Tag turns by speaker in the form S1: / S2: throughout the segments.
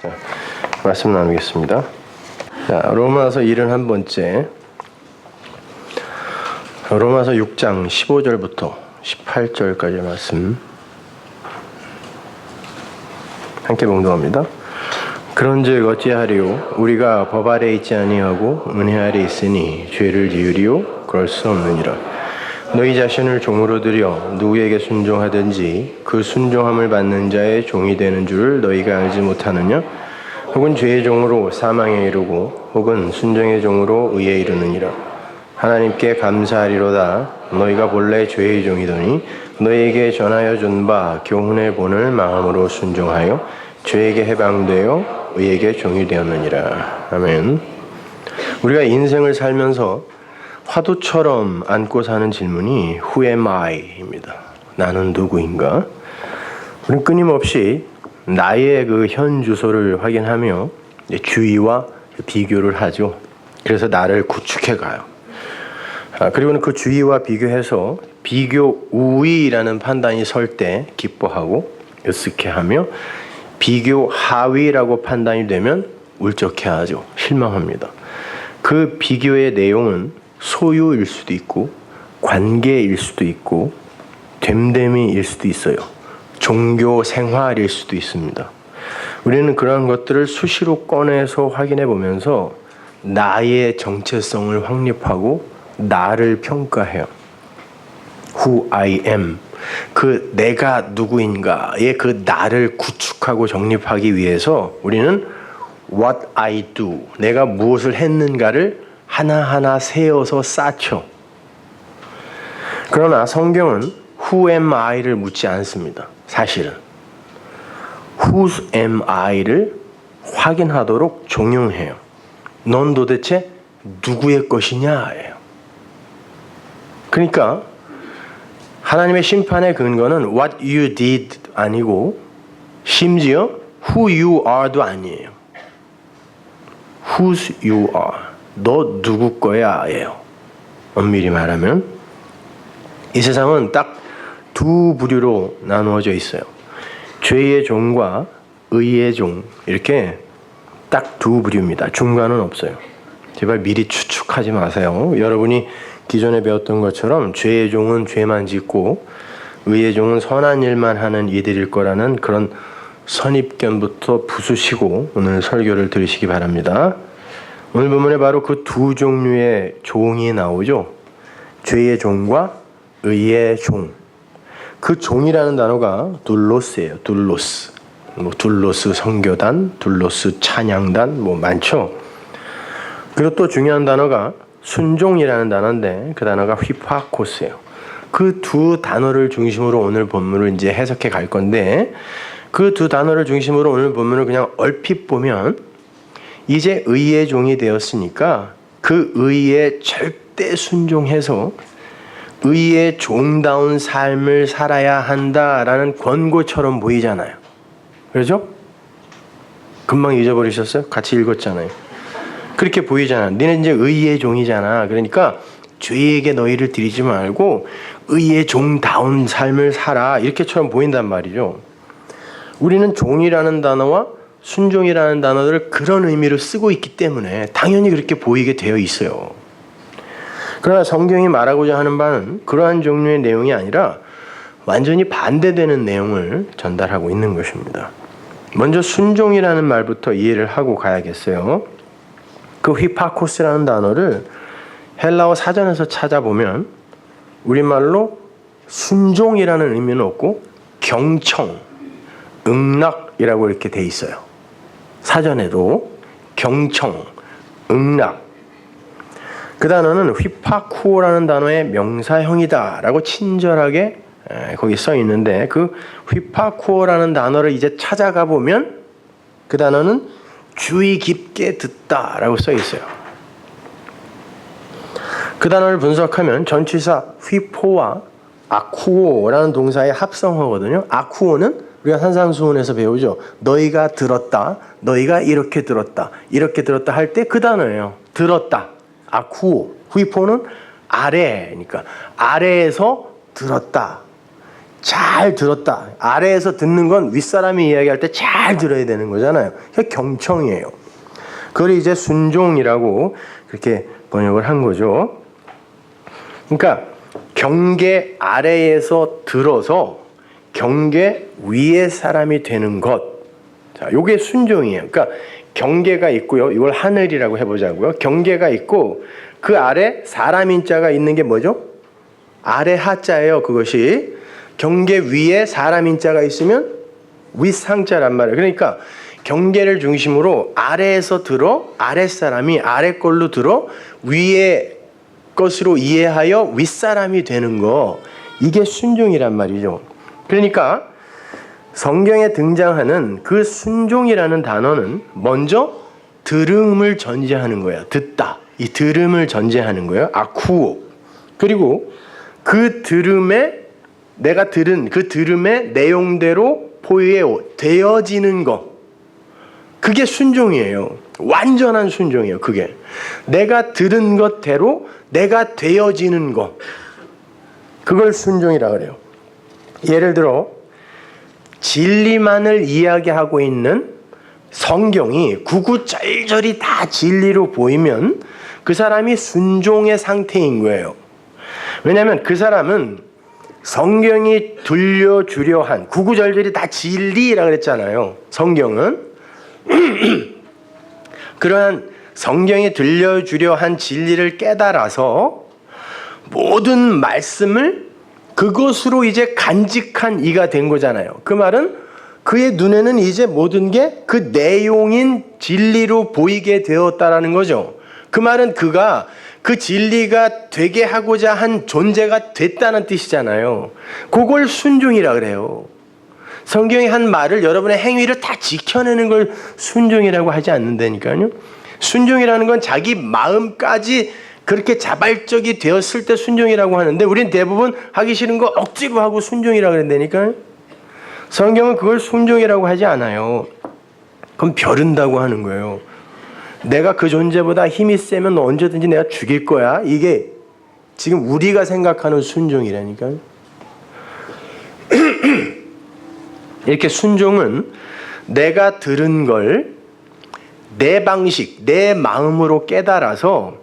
S1: 자, 말씀 나누겠습니다. 자, 로마서 71번째. 로마서 6장 15절부터 18절까지 말씀 함께 봉독합니다. 그런즉 어찌하리요? 우리가 법 아래 있지 아니하고 은혜 아래 있으니 죄를 지으리요? 그럴 수 없느니라. 너희 자신을 종으로 들여 누구에게 순종하든지 그 순종함을 받는 자의 종이 되는 줄을 너희가 알지 못하느냐? 혹은 죄의 종으로 사망에 이르고 혹은 순종의 종으로 의에 이르느니라. 하나님께 감사하리로다. 너희가 본래 죄의 종이더니 너희에게 전하여 준 바 교훈의 본을 마음으로 순종하여 죄에게 해방되어 의에게 종이 되었느니라. 아멘. 우리가 인생을 살면서 화두처럼 안고 사는 질문이 Who am I? 입니다. 나는 누구인가? 우리는 끊임없이 나의 그 현 주소를 확인하며 주위와 비교를 하죠. 그래서 나를 구축해 가요. 그리고는 그 주위와 비교해서 비교 우위라는 판단이 설 때 기뻐하고 으쓱해하며 비교 하위라고 판단이 되면 울적해하죠. 실망합니다. 그 비교의 내용은 소유일 수도 있고 관계일 수도 있고 됨됨이일 수도 있어요. 종교 생활일 수도 있습니다. 우리는 그러한 것들을 수시로 꺼내서 확인해 보면서 나의 정체성을 확립하고 나를 평가해요. Who I am. 그 내가 누구인가의 그 나를 구축하고 정립하기 위해서 우리는 What I do. 내가 무엇을 했는가를 하나하나 세어서 쌓죠. 그러나 성경은 Who am I를 묻지 않습니다. 사실은 Whose am I를 확인하도록 종용해요. 넌 도대체 누구의 것이냐예요. 그러니까 하나님의 심판의 근거는 What you did 아니고 심지어 Who you are도 아니에요. Whose you are. 너 누구 거야 예요. 엄밀히 말하면 이 세상은 딱 두 부류로 나누어져 있어요. 죄의 종과 의의 종 이렇게 딱 두 부류입니다. 중간은 없어요. 제발 미리 추측하지 마세요. 여러분이 기존에 배웠던 것처럼 죄의 종은 죄만 짓고 의의 종은 선한 일만 하는 이들일 거라는 그런 선입견부터 부수시고 오늘 설교를 들으시기 바랍니다. 오늘 본문에 바로 그 두 종류의 종이 나오죠. 죄의 종과 의의 종. 그 종이라는 단어가 둘로스예요. 둘로스. 둘로스 선교단, 둘로스 찬양단 많죠. 그리고 또 중요한 단어가 순종이라는 단어인데 그 단어가 휘파코스예요. 그 두 단어를 중심으로 오늘 본문을 이제 해석해 갈 건데 그 두 단어를 중심으로 오늘 본문을 그냥 얼핏 보면 이제 의의 종이 되었으니까 그 의에 절대 순종해서 의의 종다운 삶을 살아야 한다라는 권고처럼 보이잖아요. 그렇죠? 금방 잊어버리셨어요? 같이 읽었잖아요. 그렇게 보이잖아. 너는 이제 의의 종이잖아. 그러니까 죄에게 너희를 드리지 말고 의의 종다운 삶을 살아. 이렇게처럼 보인단 말이죠. 우리는 종이라는 단어와 순종이라는 단어들을 그런 의미로 쓰고 있기 때문에 당연히 그렇게 보이게 되어 있어요. 그러나 성경이 말하고자 하는 바는 그러한 종류의 내용이 아니라 완전히 반대되는 내용을 전달하고 있는 것입니다. 먼저 순종이라는 말부터 이해를 하고 가야겠어요. 그 휘파코스라는 단어를 헬라어 사전에서 찾아보면 우리말로 순종이라는 의미는 없고 경청, 응락이라고 이렇게 돼 있어요. 사전에도 경청, 응락. 그 단어는 휘파쿠오라는 단어의 명사형이다라고 친절하게 거기 써 있는데 그 휘파쿠오라는 단어를 이제 찾아가 보면 그 단어는 주의 깊게 듣다라고 써 있어요. 그 단어를 분석하면 전치사 휘포와 아쿠오라는 동사의 합성어거든요. 아쿠오는 우리가 산상수훈에서 배우죠. 너희가 들었다, 너희가 이렇게 들었다 할 때 그 단어예요. 들었다. 아쿠오. 휘포는 아래니까 아래에서 들었다. 잘 들었다. 아래에서 듣는 건 윗사람이 이야기할 때 잘 들어야 되는 거잖아요. 그게 경청이에요. 그걸 이제 순종이라고 그렇게 번역을 한 거죠. 그러니까 경계 아래에서 들어서 경계 위의 사람이 되는 것. 자, 요게 순종이에요. 그러니까 경계가 있고요. 이걸 하늘이라고 해보자고요. 경계가 있고 그 아래 사람 인자가 있는 게 뭐죠? 아래 하자예요. 그것이 경계 위에 사람 인자가 있으면 윗상자란 말이에요. 그러니까 경계를 중심으로 아래에서 들어 아랫사람이 아래 걸로 들어 위에 것으로 이해하여 윗사람이 되는 거, 이게 순종이란 말이죠. 그러니까 성경에 등장하는 그 순종이라는 단어는 먼저 들음을 전제하는 거예요. 듣다. 이 들음을 전제하는 거예요. 아쿠오. 그리고 그 들음에 내가 들은 그 들음의 내용대로 되어지는 거. 그게 순종이에요. 완전한 순종이에요. 그게. 내가 들은 것대로 내가 되어지는 거. 그걸 순종이라 그래요. 예를 들어 진리만을 이야기하고 있는 성경이 구구절절이 다 진리로 보이면 그 사람이 순종의 상태인 거예요. 왜냐하면 그 사람은 성경이 들려주려 한 구구절절이 다 진리라 그랬잖아요. 성경은 그러한 성경이 들려주려 한 진리를 깨달아서 모든 말씀을 그것으로 이제 간직한 이가 된 거잖아요. 그 말은 그의 눈에는 이제 모든 게 그 내용인 진리로 보이게 되었다라는 거죠. 그 말은 그가 그 진리가 되게 하고자 한 존재가 됐다는 뜻이잖아요. 그걸 순종이라 그래요. 성경이 한 말을 여러분의 행위를 다 지켜내는 걸 순종이라고 하지 않는다니까요. 순종이라는 건 자기 마음까지 그렇게 자발적이 되었을 때 순종이라고 하는데 우린 대부분 하기 싫은 거 억지로 하고 순종이라고 그런다니까요. 성경은 그걸 순종이라고 하지 않아요. 그럼 벼른다고 하는 거예요. 내가 그 존재보다 힘이 세면 언제든지 내가 죽일 거야. 이게 지금 우리가 생각하는 순종이라니까요. 이렇게 순종은 내가 들은 걸 내 방식, 내 마음으로 깨달아서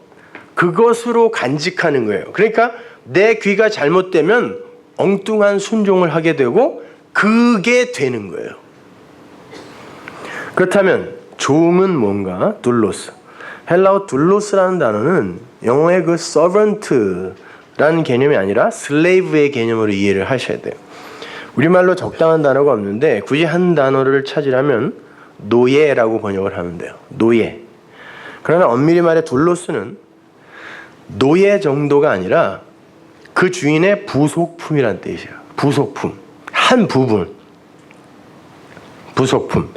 S1: 그것으로 간직하는 거예요. 그러니까 내 귀가 잘못되면 엉뚱한 순종을 하게 되고 그게 되는 거예요. 그렇다면 종은 뭔가? 둘로스. 헬라어 둘로스라는 단어는 영어의 그 servant라는 개념이 아니라 slave의 개념으로 이해를 하셔야 돼요. 우리말로 적당한 단어가 없는데 굳이 한 단어를 찾으라면 노예라고 번역을 하면 돼요. 노예. 그러나 엄밀히 말해 둘로스는 노예 정도가 아니라 그 주인의 부속품이란 뜻이에요. 부속품. 한 부분. 부속품.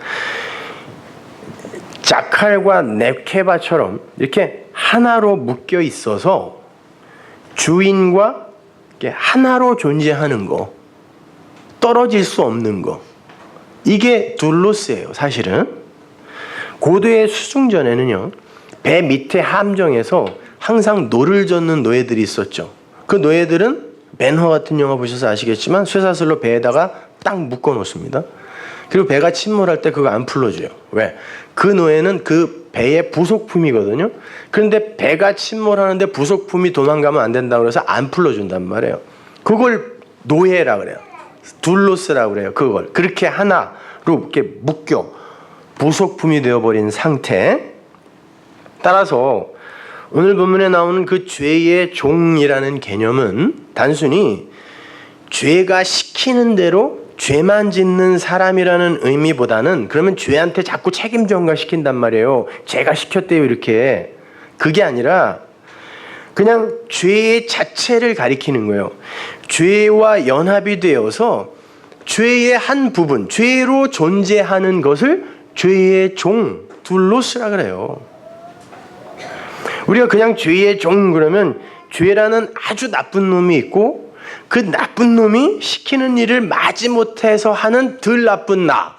S1: 자칼과 네케바처럼 이렇게 하나로 묶여 있어서 주인과 이렇게 하나로 존재하는 거. 떨어질 수 없는 거. 이게 둘로스예요. 사실은. 고대의 수중전에는요. 배 밑에 함정에서 항상 노를 젓는 노예들이 있었죠. 그 노예들은 맨허 같은 영화 보셔서 아시겠지만 쇠사슬로 배에다가 딱 묶어 놓습니다. 그리고 배가 침몰할 때 그거 안 풀어줘요. 왜? 그 노예는 그 배의 부속품이거든요. 그런데 배가 침몰하는데 부속품이 도망가면 안 된다고 그래서 안 풀어준단 말이에요. 그걸 노예라 그래요. 둘로스라고 그래요. 그걸 그렇게 하나로 이렇게 묶여 부속품이 되어버린 상태. 따라서 오늘 본문에 나오는 그 죄의 종이라는 개념은 단순히 죄가 시키는 대로 죄만 짓는 사람이라는 의미보다는 그러면 죄한테 자꾸 책임 전가시킨단 말이에요. 죄가 시켰대요 이렇게. 그게 아니라 그냥 죄의 자체를 가리키는 거예요. 죄와 연합이 되어서 죄의 한 부분, 죄로 존재하는 것을 죄의 종, 둘로스라 그래요. 우리가 그냥 죄의 종 그러면 죄라는 아주 나쁜 놈이 있고 그 나쁜 놈이 시키는 일을 마지못해서 하는 덜 나쁜 나.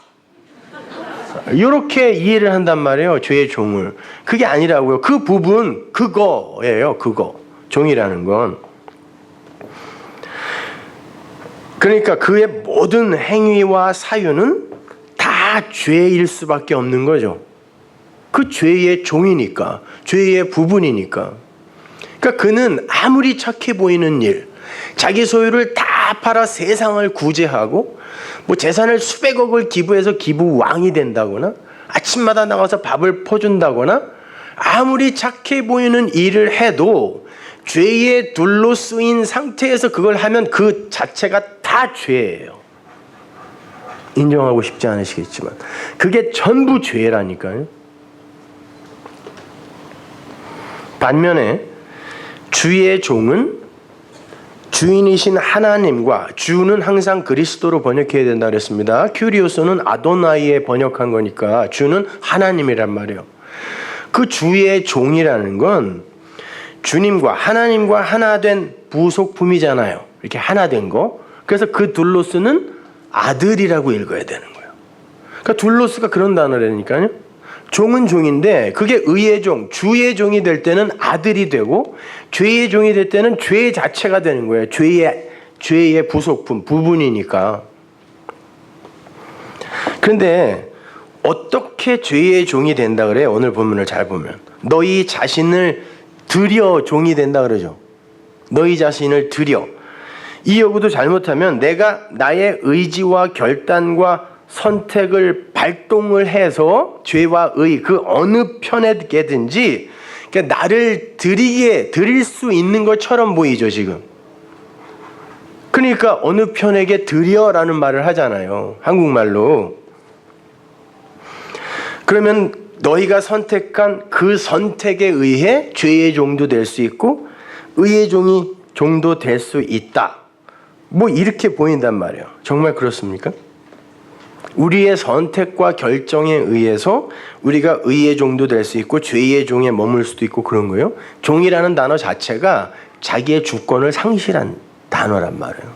S1: 이렇게 이해를 한단 말이에요. 죄의 종을. 그게 아니라고요. 그 부분 그거예요. 그거. 종이라는 건. 그러니까 그의 모든 행위와 사유는 다 죄일 수밖에 없는 거죠. 그 죄의 종이니까, 죄의 부분이니까. 그러니까 그는 아무리 착해 보이는 일, 자기 소유를 다 팔아 세상을 구제하고 뭐 재산을 수백억을 기부해서 기부왕이 된다거나 아침마다 나가서 밥을 퍼준다거나 아무리 착해 보이는 일을 해도 죄의 둘로 쓰인 상태에서 그걸 하면 그 자체가 다 죄예요. 인정하고 싶지 않으시겠지만 그게 전부 죄라니까요. 반면에 주의 종은 주인이신 하나님과, 주는 항상 그리스도로 번역해야 된다 그랬습니다. 큐리오스는 아도나이에 번역한 거니까 주는 하나님이란 말이에요. 그 주의 종이라는 건 주님과 하나님과 하나 된 부속품이잖아요. 이렇게 하나 된 거. 그래서 그 둘로스는 아들이라고 읽어야 되는 거예요. 그러니까 둘로스가 그런 단어라니까요. 종은 종인데 그게 의의 종, 주의 종이 될 때는 아들이 되고 죄의 종이 될 때는 죄 자체가 되는 거예요. 죄의 부속품, 부분이니까. 그런데 어떻게 죄의 종이 된다 그래요? 오늘 본문을 잘 보면 너희 자신을 드려 종이 된다 그러죠. 너희 자신을 드려. 이 요구도 잘못하면 내가 나의 의지와 결단과 선택을 발동을 해서 죄와 의 그 어느 편에게든지 그러니까 나를 드릴 수 있는 것처럼 보이죠 지금. 그러니까 어느 편에게 드려라는 말을 하잖아요. 한국말로. 그러면 너희가 선택한 그 선택에 의해 죄의 종도 될 수 있고 의의 종도 될 수 있다. 뭐 이렇게 보인단 말이에요. 정말 그렇습니까? 우리의 선택과 결정에 의해서 우리가 의의 종도 될 수 있고 죄의 종에 머물 수도 있고 그런 거예요. 종이라는 단어 자체가 자기의 주권을 상실한 단어란 말이에요.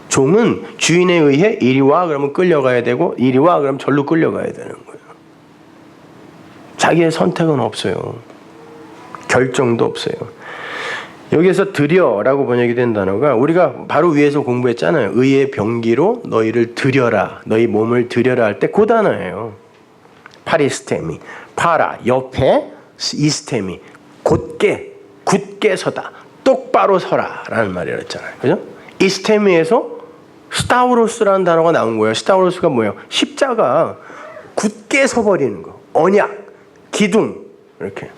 S1: 종은 주인에 의해 이리 와 그러면 끌려가야 되고 이리 와 그러면 절로 끌려가야 되는 거예요. 자기의 선택은 없어요. 결정도 없어요. 여기에서 드려라고 번역이 된 단어가 우리가 바로 위에서 공부했잖아요. 의의 병기로 너희를 드려라. 너희 몸을 드려라 할 때 그 단어예요. 파리스테미. 파라 옆에 이스테미. 굳게 서다. 똑바로 서라 라는 말이었잖아요. 그죠? 이스테미에서 스타우로스라는 단어가 나온 거예요. 스타우로스가 뭐예요? 십자가. 굳게 서버리는 거. 언약. 기둥. 이렇게.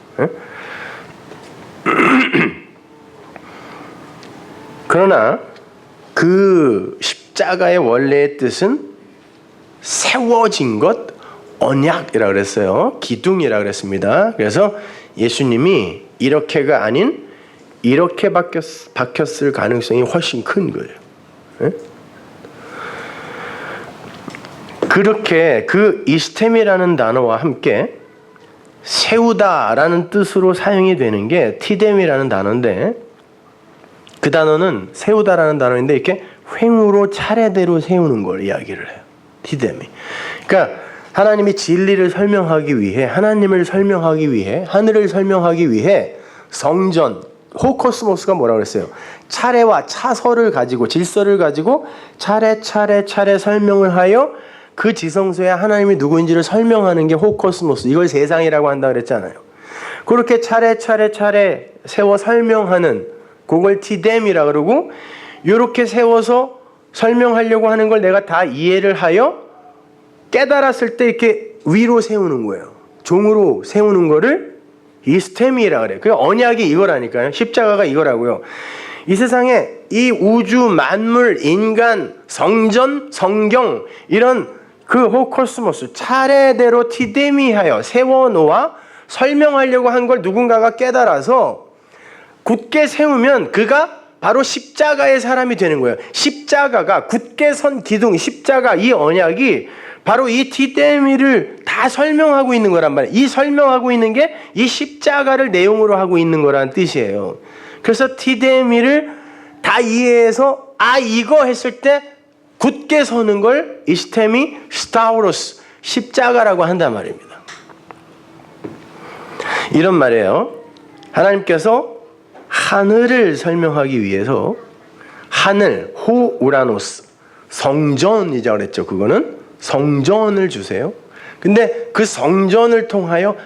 S1: 그러나 그 십자가의 원래의 뜻은 세워진 것, 언약이라고 그랬어요. 기둥이라고 그랬습니다. 그래서 예수님이 이렇게가 아닌 이렇게 박혔을 가능성이 훨씬 큰 거예요. 그렇게 그 이스템이라는 단어와 함께 세우다라는 뜻으로 사용이 되는 게 티뎀이라는 단어인데 그 단어는 세우다라는 단어인데 이렇게 횡으로 차례대로 세우는 걸 이야기를 해요. 티뎀이. 그러니까 하나님이 진리를 설명하기 위해 하나님을 설명하기 위해 하늘을 설명하기 위해 성전 호코스모스가 뭐라고 그랬어요? 차례와 차서를 가지고 질서를 가지고 차례 설명을 하여 그 지성소에 하나님이 누구인지를 설명하는 게 호코스모스. 이걸 세상이라고 한다 그랬잖아요. 그렇게 차례 세워 설명하는 그걸 티뎀이라 그러고 이렇게 세워서 설명하려고 하는 걸 내가 다 이해를 하여 깨달았을 때 이렇게 위로 세우는 거예요. 종으로 세우는 거를 이스템이라 그래요. 그 언약이 이거라니까요. 십자가가 이거라고요. 이 세상에 이 우주 만물 인간 성전 성경 이런 그 호코스모스 차례대로 티데미하여 세워놓아 설명하려고 한 걸 누군가가 깨달아서 굳게 세우면 그가 바로 십자가의 사람이 되는 거예요. 십자가가 굳게 선 기둥 십자가 이 언약이 바로 이 티데미를 다 설명하고 있는 거란 말이에요. 이 설명하고 있는 게 이 십자가를 내용으로 하고 있는 거란 뜻이에요. 그래서 티데미를 다 이해해서 이거 했을 때 굳게 서는 걸 이스템이 스타우로스 십자가라고 한단 말입니다. 이런 말이에요. 하나님께서 하늘을 설명하기 위해서 하늘, 호 우라노스 성전이자 그랬죠. 그거는 성전을 주세요. 근데 그 성전을 통하여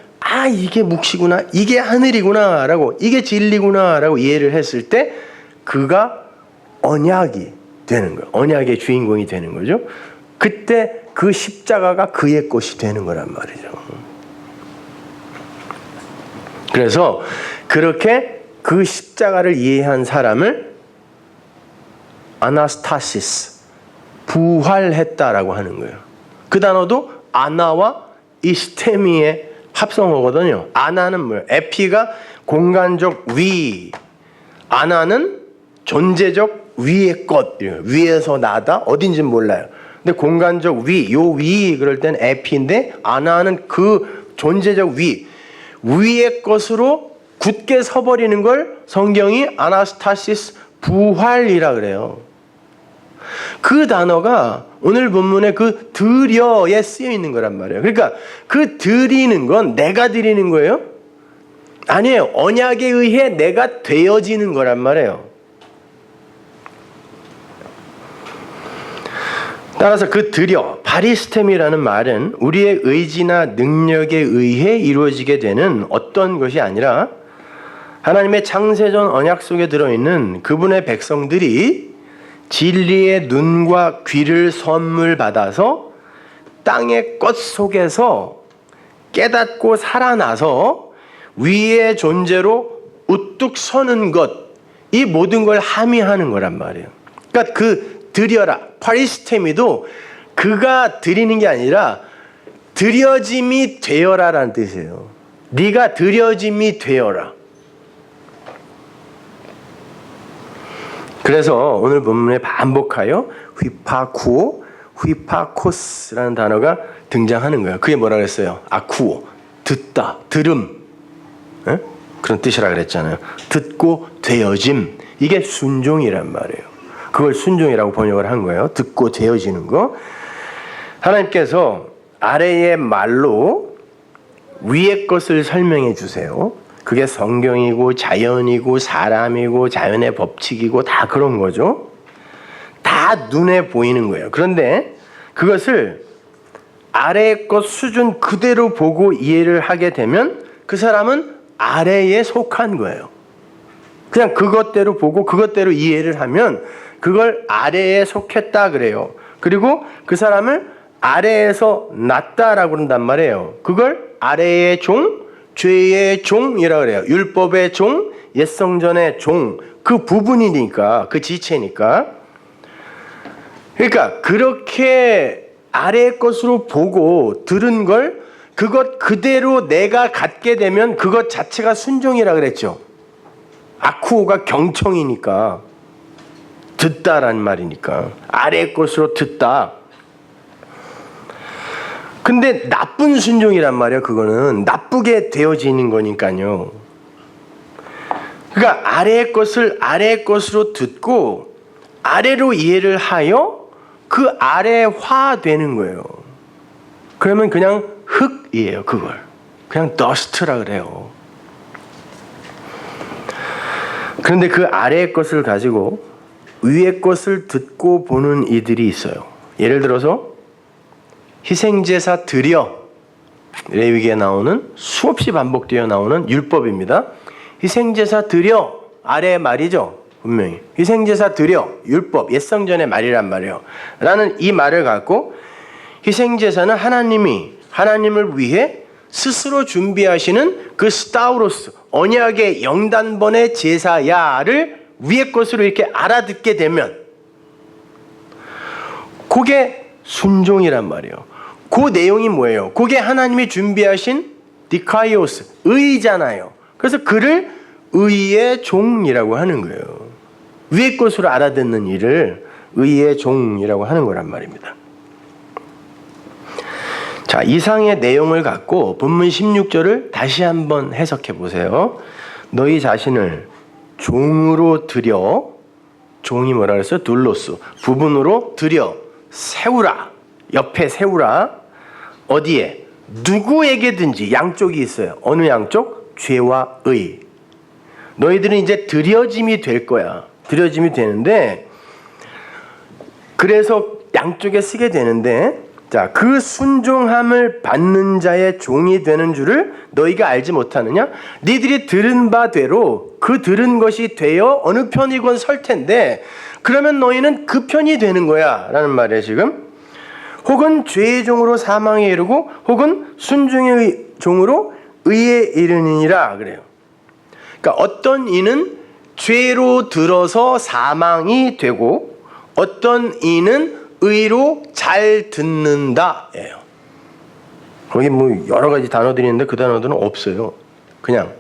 S1: 이게 묵시구나, 이게 하늘이구나 라고, 이게 진리구나 라고 이해를 했을 때 그가 언약이 되는 거예요. 언약의 주인공이 되는 거죠. 그때 그 십자가가 그의 것이 되는 거란 말이죠. 그래서 그렇게 그 십자가를 이해한 사람을 아나스타시스, 부활했다라고 하는 거예요. 그 단어도 아나와 이스테미의 합성어거든요. 아나는 뭐예요? 에피가 공간적 위, 아나는 존재적 위의 것, 위에서 나다, 어딘지는 몰라요. 근데 공간적 위, 요 위 그럴 땐 에피인데 아나는 그 존재적 위의 것으로 굳게 서버리는 걸 성경이 아나스타시스 부활이라 그래요. 그 단어가 오늘 본문에 그 드려에 쓰여 있는 거란 말이에요. 그러니까 그 드리는 건 내가 드리는 거예요? 아니에요. 언약에 의해 내가 되어지는 거란 말이에요. 따라서 그 드려, 바리스템이라는 말은 우리의 의지나 능력에 의해 이루어지게 되는 어떤 것이 아니라 하나님의 창세전 언약 속에 들어있는 그분의 백성들이 진리의 눈과 귀를 선물 받아서 땅의 꽃 속에서 깨닫고 살아나서 위의 존재로 우뚝 서는 것, 이 모든 걸 함의하는 거란 말이에요. 그러니까 그 드려라, 파리스테미도 그가 드리는 게 아니라 드려짐이 되어라라는 뜻이에요. 네가 드려짐이 되어라. 그래서 오늘 본문에 반복하여 휘파쿠오, 휘파코스라는 단어가 등장하는 거예요. 그게 뭐라 그랬어요? 아쿠오, 듣다, 들음, 에? 그런 뜻이라 그랬잖아요. 듣고 되어짐, 이게 순종이란 말이에요. 그걸 순종이라고 번역을 한 거예요. 듣고 되어지는 거. 하나님께서 아래의 말로 위의 것을 설명해 주세요. 그게 성경이고 자연이고 사람이고 자연의 법칙이고 다 그런 거죠. 다 눈에 보이는 거예요. 그런데 그것을 아래의 것 수준 그대로 보고 이해를 하게 되면 그 사람은 아래에 속한 거예요. 그냥 그것대로 보고 그것대로 이해를 하면 그걸 아래에 속했다 그래요. 그리고 그 사람을 아래에서 낮다라고 그런단 말이에요. 그걸 아래의 종, 죄의 종이라고 그래요. 율법의 종, 옛성전의 종, 그 부분이니까, 그 지체니까. 그러니까 그렇게 아래의 것으로 보고 들은 걸 그것 그대로 내가 갖게 되면 그것 자체가 순종이라 그랬죠. 아쿠오가 경청이니까, 듣다라는 말이니까, 아래의 것으로 듣다. 근데 나쁜 순종이란 말이에요. 그거는 나쁘게 되어지는 거니까요. 그러니까 아래의 것을 아래의 것으로 듣고 아래로 이해를 하여 그 아래화되는 거예요. 그러면 그냥 흙이에요. 그걸 그냥 더스트라 그래요. 그런데 그 아래의 것을 가지고 위의 것을 듣고 보는 이들이 있어요. 예를 들어서 희생제사 드려, 레위기에 나오는 수없이 반복되어 나오는 율법입니다. 희생제사 드려, 아래의 말이죠. 분명히 희생제사 드려, 율법, 옛성전의 말이란 말이에요. 라는 이 말을 갖고 희생제사는 하나님을 위해 스스로 준비하시는 그 스타우로스, 언약의 영단번의 제사야를 위의 것으로 이렇게 알아듣게 되면 그게 순종이란 말이에요. 그 내용이 뭐예요? 그게 하나님이 준비하신 디카이오스, 의잖아요. 그래서 그를 의의 종이라고 하는 거예요. 위의 것으로 알아듣는 일을 의의 종이라고 하는 거란 말입니다. 자, 이상의 내용을 갖고 본문 16절을 다시 한번 해석해 보세요. 너희 자신을 종으로 들여, 종이 뭐라 그랬어요? 둘로스, 부분으로 들여 세우라, 옆에 세우라. 어디에? 누구에게든지. 양쪽이 있어요. 어느 양쪽? 죄와 의. 너희들은 이제 드려짐이 될 거야. 드려짐이 되는데, 그래서 양쪽에 쓰게 되는데, 자, 그 순종함을 받는 자의 종이 되는 줄을 너희가 알지 못하느냐? 니들이 들은 바대로 그 들은 것이 되어 어느 편이건 설 텐데, 그러면 너희는 그 편이 되는 거야 라는 말이에요. 지금 혹은 죄의 종으로 사망에 이르고 혹은 순종의 종으로 의에 이르느니라 그래요. 그러니까 어떤 이는 죄로 들어서 사망이 되고 어떤 이는 의로 잘 듣는다 예요. 거기 뭐 여러 가지 단어들이 있는데 그 단어들은 없어요. 그냥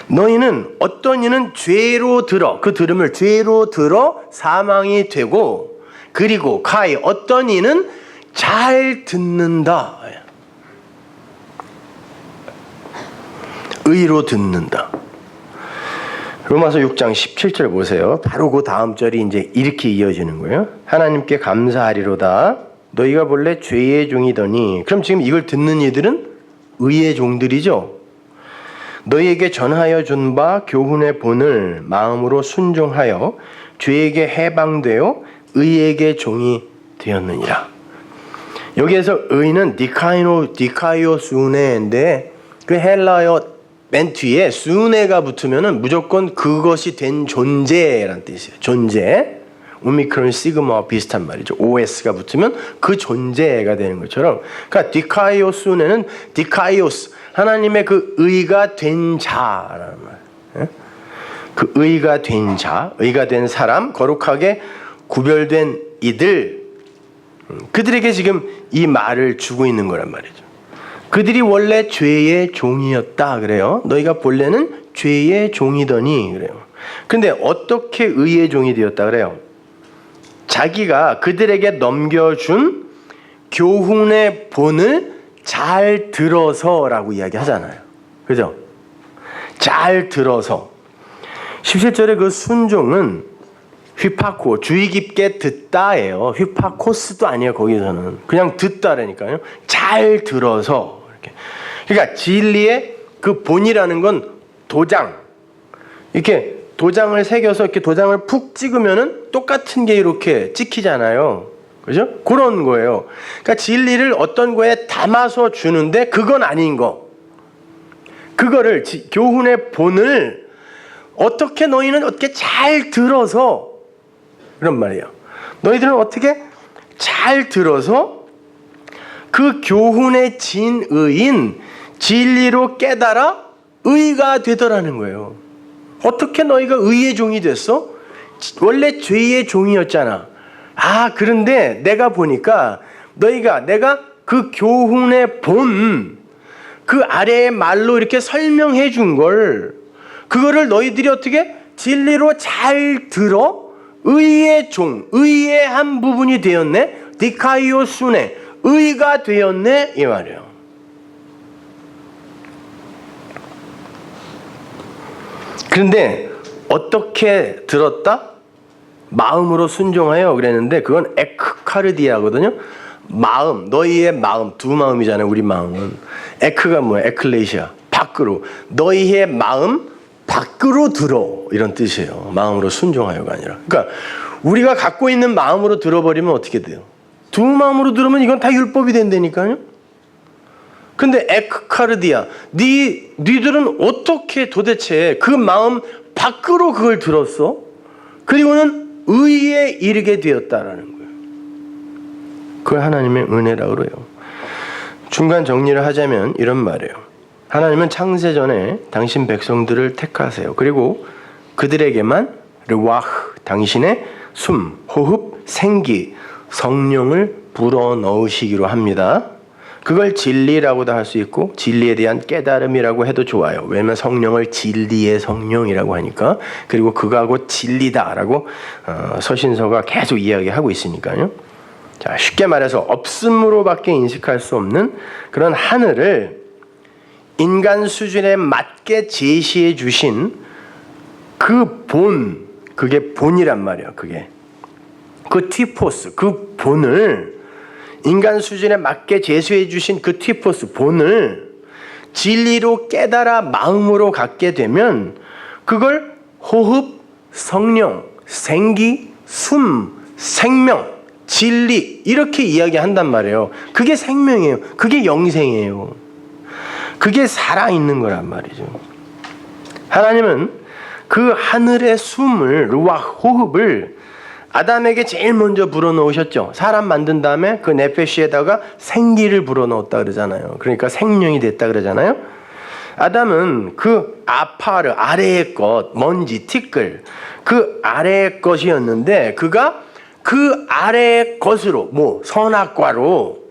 S1: 너희는 어떤 이는 죄로 들어, 그 들음을 죄로 들어 사망이 되고, 그리고 가히 어떤 이는 잘 듣는다, 의로 듣는다. 로마서 6장 17절 보세요. 바로 그 다음 절이 이제 이렇게 이어지는 거예요. 하나님께 감사하리로다. 너희가 본래 죄의 종이더니, 그럼 지금 이걸 듣는 이들은 의의 종들이죠. 너희에게 전하여 준 바 교훈의 본을 마음으로 순종하여 죄에게 해방되어 의에게 종이 되었느니라. 여기에서 의는 디카이오 수네인데, 그 헬라어 맨 뒤에 수네가 붙으면은 무조건 그것이 된 존재라는 뜻이에요. 존재. 오미크론 시그마와 비슷한 말이죠. OS가 붙으면 그 존재가 되는 것처럼, 그러니까 디카이오 수네는 디카이오스, 하나님의 그 의가 된 자라는 말. 그 의가 된 자, 의가 된 사람, 거룩하게 구별된 이들, 그들에게 지금 이 말을 주고 있는 거란 말이죠. 그들이 원래 죄의 종이었다 그래요. 너희가 본래는 죄의 종이더니 그래요. 근데 어떻게 의의 종이 되었다 그래요? 자기가 그들에게 넘겨준 교훈의 본을 잘 들어서라고 이야기하잖아요. 그죠? 잘 들어서. 17절에 그 순종은 휘파코, 주의 깊게 듣다예요. 휘파코스도 아니에요. 거기서는 그냥 듣다라니까요. 잘 들어서. 이렇게. 그러니까 진리의 그 본이라는 건 도장. 이렇게 도장을 새겨서 이렇게 도장을 푹 찍으면은 똑같은 게 이렇게 찍히잖아요. 그죠? 그런 거예요. 그러니까 진리를 어떤 거에 담아서 주는데 그건 아닌 거. 그거를 교훈의 본을 어떻게 너희는 어떻게 잘 들어서, 그런 말이에요. 너희들은 어떻게 잘 들어서 그 교훈의 진의인 진리로 깨달아 의가 되더라는 거예요. 어떻게 너희가 의의 종이 됐어? 원래 죄의 종이었잖아. 아, 그런데 내가 보니까 내가 그 교훈의 본, 그 아래의 말로 이렇게 설명해 준 걸, 그거를 너희들이 어떻게 진리로 잘 들어 의의 종, 의의 한 부분이 되었네. 디카이오수네, 의가 되었네, 이 말이에요. 그런데 어떻게 들었다? 마음으로 순종하여 그랬는데 그건 에크카르디아거든요. 마음, 너희의 마음, 두 마음이잖아요. 우리 마음은. 에크가 뭐야? 에클레시아, 밖으로. 너희의 마음 밖으로 들어, 이런 뜻이에요. 마음으로 순종하여가 아니라. 그러니까 우리가 갖고 있는 마음으로 들어버리면 어떻게 돼요? 두 마음으로 들으면 이건 다 율법이 된다니까요. 근데 에크카르디아, 니들은 어떻게 도대체 그 마음 밖으로 그걸 들었어? 그리고는 의에 이르게 되었다라는 거예요. 그걸 하나님의 은혜라고 그래요. 중간 정리를 하자면 이런 말이에요. 하나님은 창세전에 당신 백성들을 택하세요. 그리고 그들에게만 르와흐, 당신의 숨, 호흡, 생기, 성령을 불어넣으시기로 합니다. 그걸 진리라고도 할 수 있고 진리에 대한 깨달음이라고 해도 좋아요. 왜냐하면 성령을 진리의 성령이라고 하니까. 그리고 그거하고 진리다라고 서신서가 계속 이야기하고 있으니까요. 자, 쉽게 말해서 없음으로밖에 인식할 수 없는 그런 하늘을 인간 수준에 맞게 제시해 주신 그 본, 그게 본이란 말이에요. 그게 그 티포스, 그 본을 인간 수준에 맞게 제시해 주신 그 티포스 본을 진리로 깨달아 마음으로 갖게 되면 그걸 호흡, 성령, 생기, 숨, 생명, 진리 이렇게 이야기한단 말이에요. 그게 생명이에요. 그게 영생이에요. 그게 살아있는 거란 말이죠. 하나님은 그 하늘의 숨을 루아흐 호흡을 아담에게 제일 먼저 불어넣으셨죠. 사람 만든 다음에 그 네페시에다가 생기를 불어넣었다 그러잖아요. 그러니까 생명이 됐다 그러잖아요. 아담은 그 아파르 아래의 것, 먼지, 티끌 그 아래의 것이었는데 그가 그 아래의 것으로 선악과로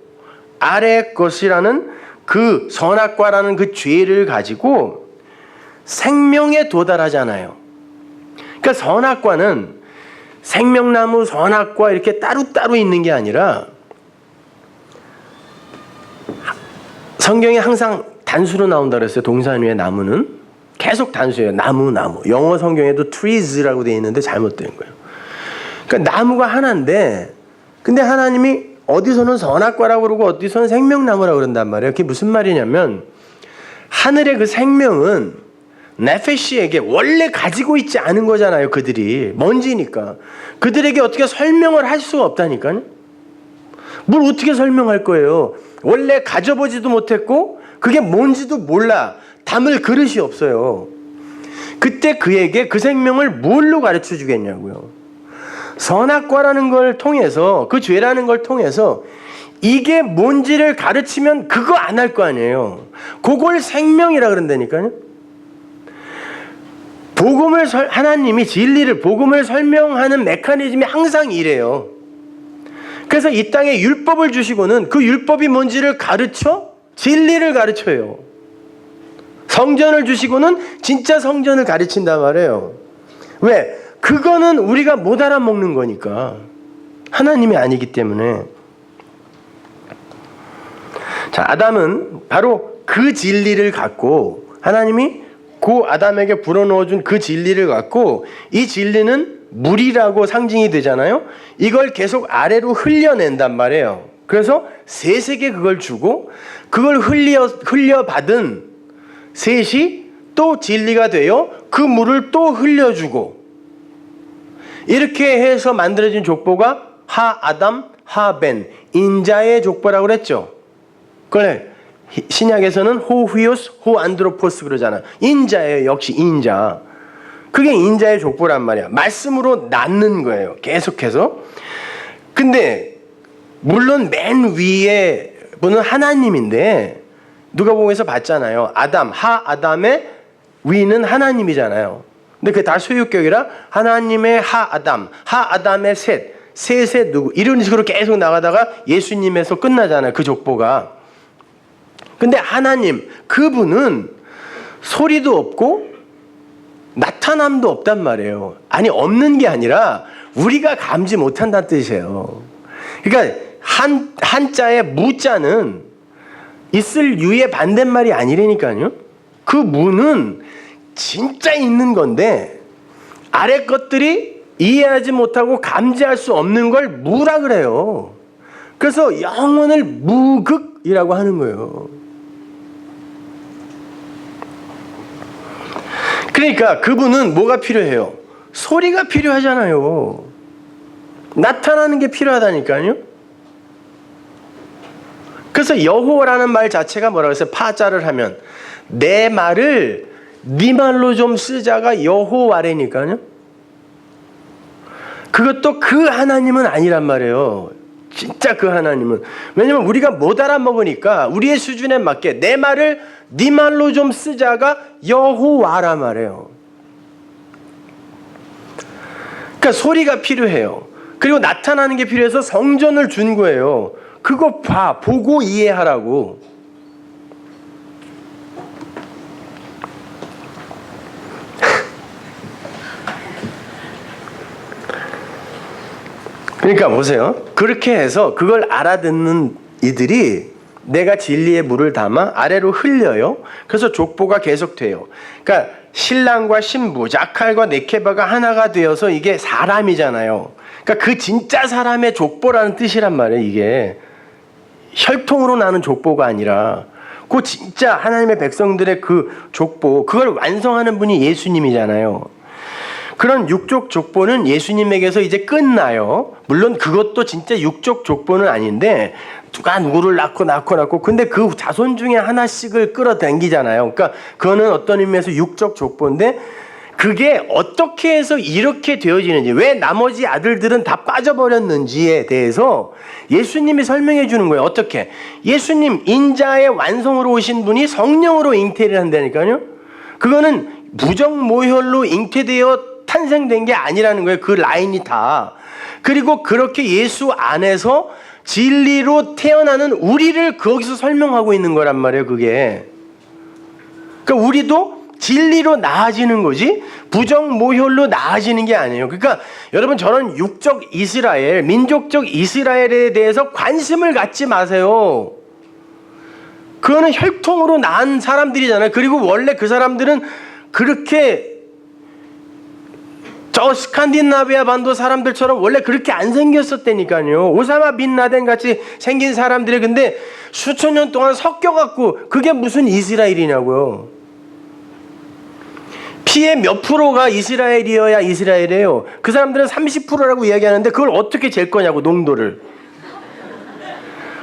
S1: 아래의 것이라는 그 선악과라는 그 죄를 가지고 생명에 도달하잖아요. 그러니까 선악과는 생명나무, 선악과 이렇게 따로따로 있는 게 아니라 성경에 항상 단수로 나온다 그랬어요. 동사 위에 나무는 계속 단수예요. 나무. 영어 성경에도 trees라고 되어 있는데 잘못된 거예요. 그러니까 나무가 하나인데 근데 하나님이 어디서는 선악과라고 그러고 어디서는 생명나무라고 그런단 말이에요. 그게 무슨 말이냐면 하늘의 그 생명은 네페시에게 원래 가지고 있지 않은 거잖아요. 그들이 먼지니까 그들에게 어떻게 설명을 할 수가 없다니까요. 뭘 어떻게 설명할 거예요. 원래 가져보지도 못했고 그게 뭔지도 몰라. 담을 그릇이 없어요. 그때 그에게 그 생명을 뭘로 가르쳐 주겠냐고요. 선악과라는 걸 통해서 그 죄라는 걸 통해서 이게 뭔지를 가르치면 그거 안 할 거 아니에요. 그걸 생명이라 그런다니까요. 하나님이 진리를 복음을 설명하는 메커니즘이 항상 이래요. 그래서 이 땅에 율법을 주시고는 그 율법이 뭔지를 가르쳐 진리를 가르쳐요. 성전을 주시고는 진짜 성전을 가르친단 말이에요. 왜? 그거는 우리가 못 알아먹는 거니까. 하나님이 아니기 때문에. 자, 아담은 바로 그 진리를 갖고 하나님이 그 아담에게 불어넣어준 그 진리를 갖고 이 진리는 물이라고 상징이 되잖아요. 이걸 계속 아래로 흘려낸단 말이에요. 그래서 셋에게 그걸 주고 그걸 흘려받은 셋이 또 진리가 되어 그 물을 또 흘려주고 이렇게 해서 만들어진 족보가 하아담, 하벤, 인자의 족보라고 그랬죠. 그래. 신약에서는 호휘오스, 호안드로포스 그러잖아. 인자예요. 역시 인자. 그게 인자의 족보란 말이야. 말씀으로 낳는 거예요. 계속해서. 근데 물론 맨 위에 분은 하나님인데 누가복음에서 봤잖아요. 하아담의 위는 하나님이잖아요. 근데 그게 다 소유격이라 하나님의 하아담의 셋의 누구 이런 식으로 계속 나가다가 예수님에서 끝나잖아요. 그 족보가. 근데 하나님 그분은 소리도 없고 나타남도 없단 말이에요. 아니 없는 게 아니라 우리가 감지 못한다는 뜻이에요. 그러니까 한자의 무자는 있을 유의 반대말이 아니라니까요. 그 무는 진짜 있는 건데 아래 것들이 이해하지 못하고 감지할 수 없는 걸 무라 그래요. 그래서 영혼을 무극이라고 하는 거예요. 그러니까 그분은 뭐가 필요해요? 소리가 필요하잖아요. 나타나는 게 필요하다니까요. 그래서 여호와라는 말 자체가 뭐라고 했어요? 파자를 하면 내 말을 네 말로 좀 쓰자가 여호와래니까요. 그것도 그 하나님은 아니란 말이에요. 진짜 그 하나님은. 왜냐면 우리가 못 알아먹으니까 우리의 수준에 맞게 내 말을 네 말로 좀 쓰자가 여호와란 말이에요. 그러니까 소리가 필요해요. 그리고 나타나는 게 필요해서 성전을 준 거예요. 그거 보고 이해하라고. 그러니까 보세요. 그렇게 해서 그걸 알아듣는 이들이 내가 진리의 물을 담아 아래로 흘려요. 그래서 족보가 계속돼요. 그러니까 신랑과 신부, 자칼과 네케바가 하나가 되어서 이게 사람이잖아요. 그러니까 그 진짜 사람의 족보라는 뜻이란 말이에요. 이게 혈통으로 나는 족보가 아니라 그 진짜 하나님의 백성들의 그 족보, 그걸 완성하는 분이 예수님이잖아요. 그런 육적 족보는 예수님에게서 이제 끝나요. 물론 그것도 진짜 육적 족보는 아닌데 누가 누구를 낳고 근데 그 자손 중에 하나씩을 끌어당기잖아요. 그러니까 그거는 어떤 의미에서 육적 족보인데 그게 어떻게 해서 이렇게 되어지는지, 왜 나머지 아들들은 다 빠져버렸는지에 대해서 예수님이 설명해 주는 거예요. 어떻게? 예수님 인자의 완성으로 오신 분이 성령으로 잉태를 한다니까요. 그거는 무정모혈로 잉태되어 탄생된 게 아니라는 거예요. 그 라인이 다. 그리고 그렇게 예수 안에서 진리로 태어나는 우리를 거기서 설명하고 있는 거란 말이에요. 그게. 그러니까 우리도 진리로 나아지는 거지 부정모혈로 나아지는 게 아니에요. 그러니까 여러분 저런 육적 이스라엘, 민족적 이스라엘에 대해서 관심을 갖지 마세요. 그거는 혈통으로 낳은 사람들이잖아요. 그리고 원래 그 사람들은 그렇게 저 스칸디나비아 반도 사람들처럼 원래 그렇게 안 생겼었다니까요. 오사마 빈 라덴 같이 생긴 사람들이 근데 수천 년 동안 섞여갖고 그게 무슨 이스라엘이냐고요. 피의 몇 프로가 이스라엘이어야 이스라엘이에요. 그 사람들은 30%라고 이야기하는데 그걸 어떻게 잴 거냐고, 농도를.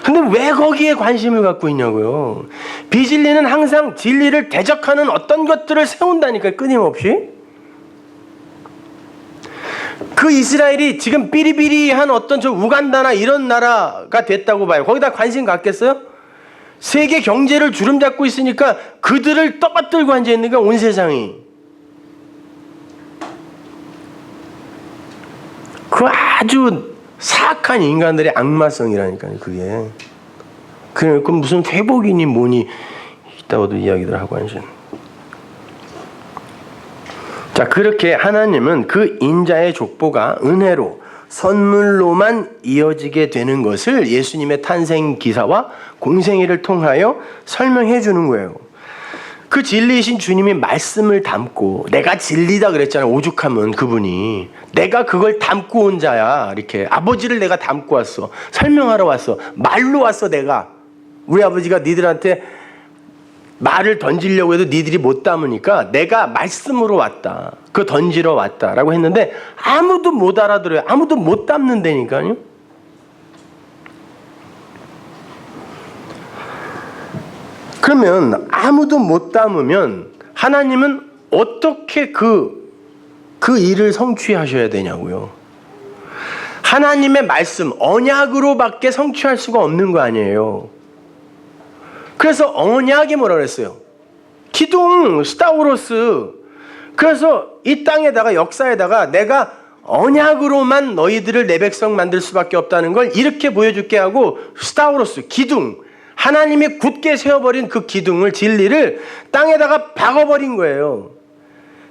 S1: 근데 왜 거기에 관심을 갖고 있냐고요. 비진리는 항상 진리를 대적하는 어떤 것들을 세운다니까요. 끊임없이. 그 이스라엘이 지금 삐리삐리한 어떤 저 우간다나 이런 나라가 됐다고 봐요. 거기다 관심 갖겠어요? 세계 경제를 주름잡고 있으니까 그들을 떠받들고 앉아있는 거야, 온 세상이. 그 아주 사악한 인간들의 악마성이라니까요, 그게. 그러니까 무슨 회복이니 뭐니 있다고도 이야기들 하고 하시는. 자, 그렇게 하나님은 그 인자의 족보가 은혜로 선물로만 이어지게 되는 것을 예수님의 탄생 기사와 공생애를 통하여 설명해 주는 거예요. 그 진리이신 주님이 말씀을 담고, 내가 진리다 그랬잖아요. 오죽하면 그분이 내가 그걸 담고 온 자야. 이렇게 아버지를 내가 담고 왔어. 설명하러 왔어. 말로 왔어. 내가 우리 아버지가 니들한테 말을 던지려고 해도 니들이 못 담으니까 내가 말씀으로 왔다. 그 던지러 왔다라고 했는데 아무도 못 알아들어요. 아무도 못 담는다니까요. 그러면 아무도 못 담으면 하나님은 어떻게 그 일을 성취하셔야 되냐고요. 하나님의 말씀, 언약으로밖에 성취할 수가 없는 거 아니에요. 그래서 언약이 뭐라 그랬어요? 기둥, 스타우로스. 그래서 이 땅에다가, 역사에다가 내가 언약으로만 너희들을 내 백성 만들 수밖에 없다는 걸 이렇게 보여줄게 하고, 스타우로스, 기둥, 하나님이 굳게 세워버린 그 기둥을, 진리를 땅에다가 박아버린 거예요.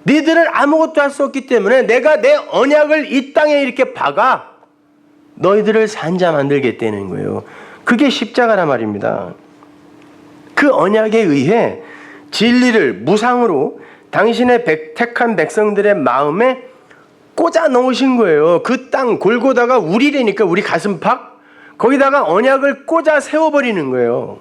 S1: 너희들은 아무것도 할 수 없기 때문에 내가 내 언약을 이 땅에 이렇게 박아 너희들을 산자 만들겠다는 거예요. 그게 십자가란 말입니다. 그 언약에 의해 진리를 무상으로 당신의 택한 백성들의 마음에 꽂아 넣으신 거예요. 그 땅 골고다가 우리래니까, 우리 가슴팍, 거기다가 언약을 꽂아 세워버리는 거예요.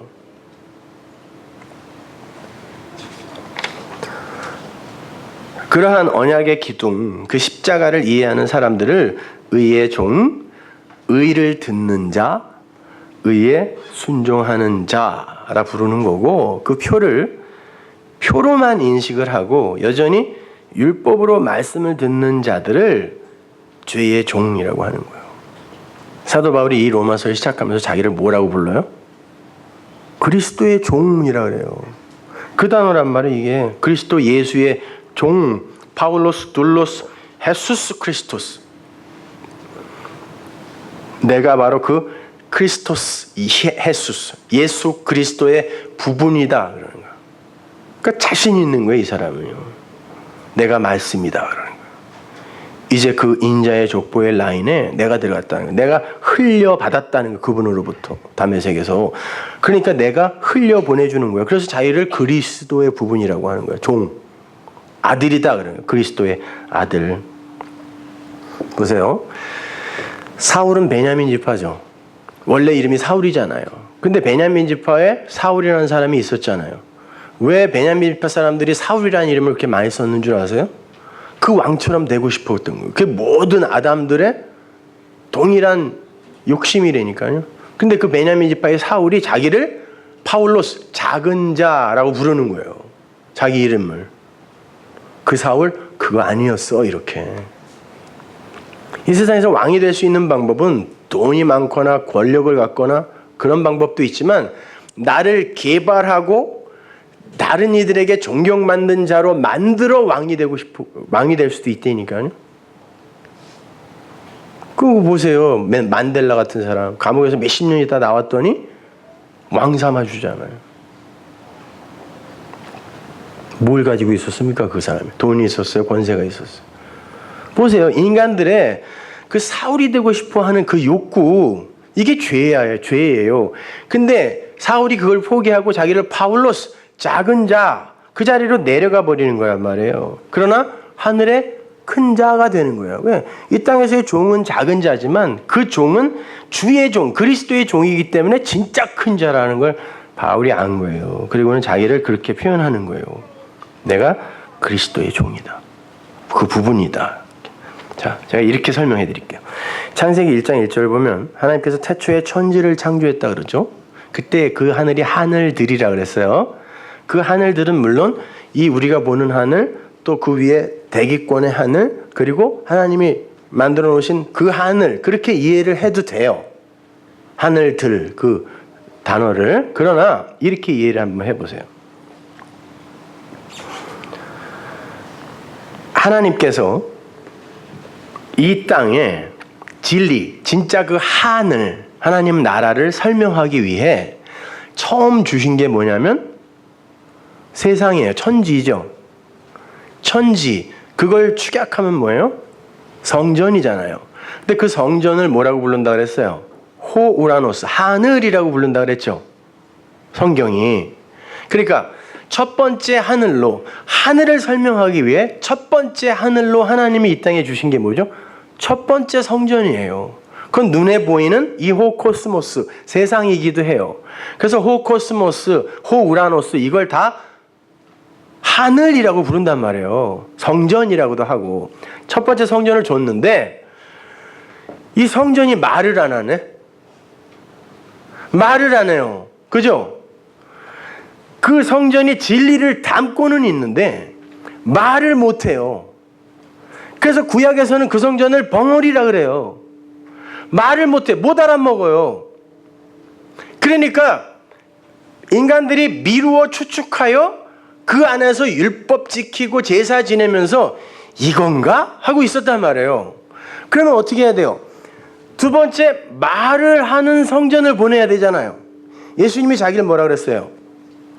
S1: 그러한 언약의 기둥, 그 십자가를 이해하는 사람들을 의의 종, 의를 듣는 자, 의에 순종하는 자라 부르는 거고, 그 표로만 인식을 하고 여전히 율법으로 말씀을 듣는 자들을 죄의 종이라고 하는 거예요. 사도 바울이 이 로마서를 시작하면서 자기를 뭐라고 불러요? 그리스도의 종이라 그래요. 그 단어란 말이 이게 그리스도 예수의 종, 파울로스, 둘로스, 헤수스 크리스토스. 내가 바로 그 크리스토스, 헤수스, 예수 그리스도의 부분이다 그러는 거야. 그러니까 자신 있는 거예요, 이 사람은요. 내가 말씀이다 그러는 거야. 이제 그 인자의 족보의 라인에 내가 들어갔다는 거야. 내가 흘려받았다는 거야, 그분으로부터, 다메섹에서. 그러니까 내가 흘려 보내주는 거야. 그래서 자기를 그리스도의 부분이라고 하는 거야. 종, 아들이다 그러는 거야. 그리스도의 아들. 보세요. 사울은 베냐민 지파죠. 원래 이름이 사울이잖아요. 근데 베냐민 지파에 사울이라는 사람이 있었잖아요. 왜 베냐민 지파 사람들이 사울이라는 이름을 그렇게 많이 썼는 줄 아세요? 그 왕처럼 되고 싶었던 거예요. 그게 모든 아담들의 동일한 욕심이라니까요. 근데 그 베냐민 지파의 사울이 자기를 파울로스, 작은 자라고 부르는 거예요. 자기 이름을. 그 사울 그거 아니었어, 이렇게. 이 세상에서 왕이 될 수 있는 방법은 돈이 많거나 권력을 갖거나 그런 방법도 있지만, 나를 개발하고 다른 이들에게 존경받는 자로 만들어 왕이 될 수도 있다니까요. 그거 보세요. 만델라 같은 사람 감옥에서 몇십 년 있다 나왔더니 왕 삼아주잖아요. 뭘 가지고 있었습니까? 그 사람이 돈이 있었어요? 권세가 있었어요? 보세요. 인간들의 그 사울이 되고 싶어하는 그 욕구, 이게 죄예요. 근데 사울이 그걸 포기하고 자기를 파울로스, 작은 자, 그 자리로 내려가 버리는 거란 말이에요. 그러나 하늘의 큰 자가 되는 거예요. 왜? 이 땅에서의 종은 작은 자지만 그 종은 주의 종, 그리스도의 종이기 때문에 진짜 큰 자라는 걸 바울이 안 거예요. 그리고는 자기를 그렇게 표현하는 거예요. 내가 그리스도의 종이다. 그 부분이다. 자, 제가 이렇게 설명해 드릴게요. 창세기 1장 1절을 보면 하나님께서 태초에 천지를 창조했다 그러죠. 그때 그 하늘이 하늘들이라 그랬어요. 그 하늘들은 물론 이 우리가 보는 하늘, 또 그 위에 대기권의 하늘, 그리고 하나님이 만들어 놓으신 그 하늘, 그렇게 이해를 해도 돼요. 하늘들, 그 단어를. 그러나 이렇게 이해를 한번 해보세요. 하나님께서 이 땅에 진리, 진짜 그 하늘, 하나님 나라를 설명하기 위해 처음 주신 게 뭐냐면 세상이에요. 천지죠. 천지, 그걸 축약하면 뭐예요? 성전이잖아요. 근데 그 성전을 뭐라고 부른다 그랬어요? 호우라노스, 하늘이라고 부른다 그랬죠. 성경이. 그러니까 첫 번째 하늘로, 하늘을 설명하기 위해 첫 번째 하늘로 하나님이 이 땅에 주신 게 뭐죠? 첫 번째 성전이에요. 그건 눈에 보이는 이 호코스모스, 세상이기도 해요. 그래서 호코스모스, 호우라노스, 이걸 다 하늘이라고 부른단 말이에요. 성전이라고도 하고. 첫 번째 성전을 줬는데 이 성전이 말을 안 하네. 말을 안 해요. 그죠? 그 성전이 진리를 담고는 있는데 말을 못 해요. 그래서 구약에서는 그 성전을 벙어리라 그래요. 말을 못 해. 못 알아먹어요. 그러니까 인간들이 미루어 추측하여 그 안에서 율법 지키고 제사 지내면서 이건가? 하고 있었단 말이에요. 그러면 어떻게 해야 돼요? 두 번째, 말을 하는 성전을 보내야 되잖아요. 예수님이 자기를 뭐라 그랬어요?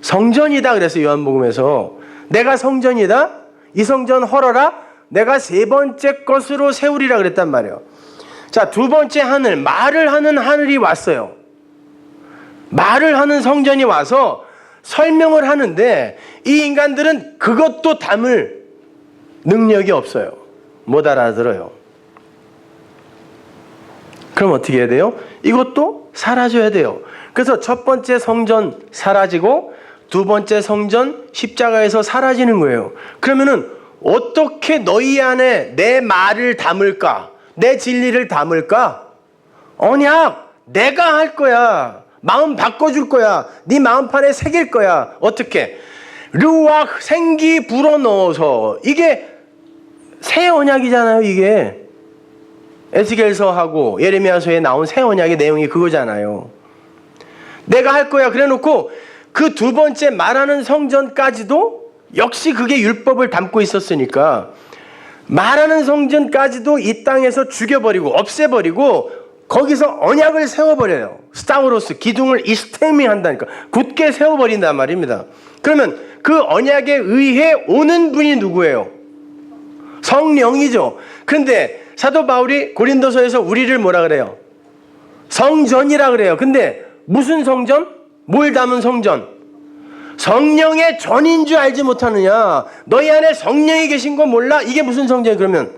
S1: 성전이다 그랬어요. 요한복음에서. 내가 성전이다. 이 성전 헐어라. 내가 세 번째 것으로 세우리라 그랬단 말이에요. 자, 두 번째 하늘, 말을 하는 하늘이 왔어요. 말을 하는 성전이 와서 설명을 하는데 이 인간들은 그것도 담을 능력이 없어요. 못 알아들어요. 그럼 어떻게 해야 돼요? 이것도 사라져야 돼요. 그래서 첫 번째 성전 사라지고 두 번째 성전 십자가에서 사라지는 거예요. 그러면은 어떻게 너희 안에 내 말을 담을까? 내 진리를 담을까? 언약 내가 할 거야. 마음 바꿔줄 거야. 네 마음판에 새길 거야. 어떻게? 르왁 생기 불어넣어서. 이게 새 언약이잖아요. 이게 에스겔서하고 예레미야서에 나온 새 언약의 내용이 그거잖아요. 내가 할 거야 그래놓고 그 두 번째 말하는 성전까지도 역시 그게 율법을 담고 있었으니까 말하는 성전까지도 이 땅에서 죽여버리고 없애버리고 거기서 언약을 세워버려요. 스타우로스, 기둥을 이스테미 한다니까. 굳게 세워버린단 말입니다. 그러면 그 언약에 의해 오는 분이 누구예요? 성령이죠. 그런데 사도 바울이 고린도서에서 우리를 뭐라 그래요? 성전이라 그래요. 근데 무슨 성전? 뭘 담은 성전? 성령의 전인 줄 알지 못하느냐? 너희 안에 성령이 계신 거 몰라? 이게 무슨 성전이에요? 그러면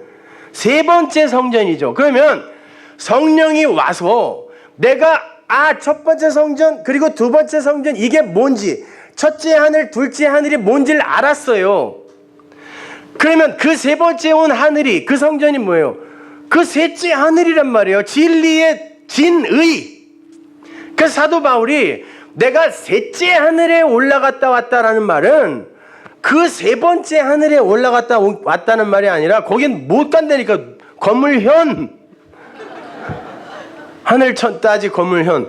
S1: 세 번째 성전이죠. 그러면 성령이 와서 내가 첫 번째 성전 그리고 두 번째 성전 이게 뭔지, 첫째 하늘 둘째 하늘이 뭔지를 알았어요. 그러면 그 세 번째 온 하늘이, 그 성전이 뭐예요? 그 셋째 하늘이란 말이에요. 진리의 진의. 그 사도 바울이 내가 셋째 하늘에 올라갔다 왔다라는 말은 그 세 번째 하늘에 올라갔다 왔다는 말이 아니라 거긴 못 간다니까. 거물현. 하늘천 따지 거물현.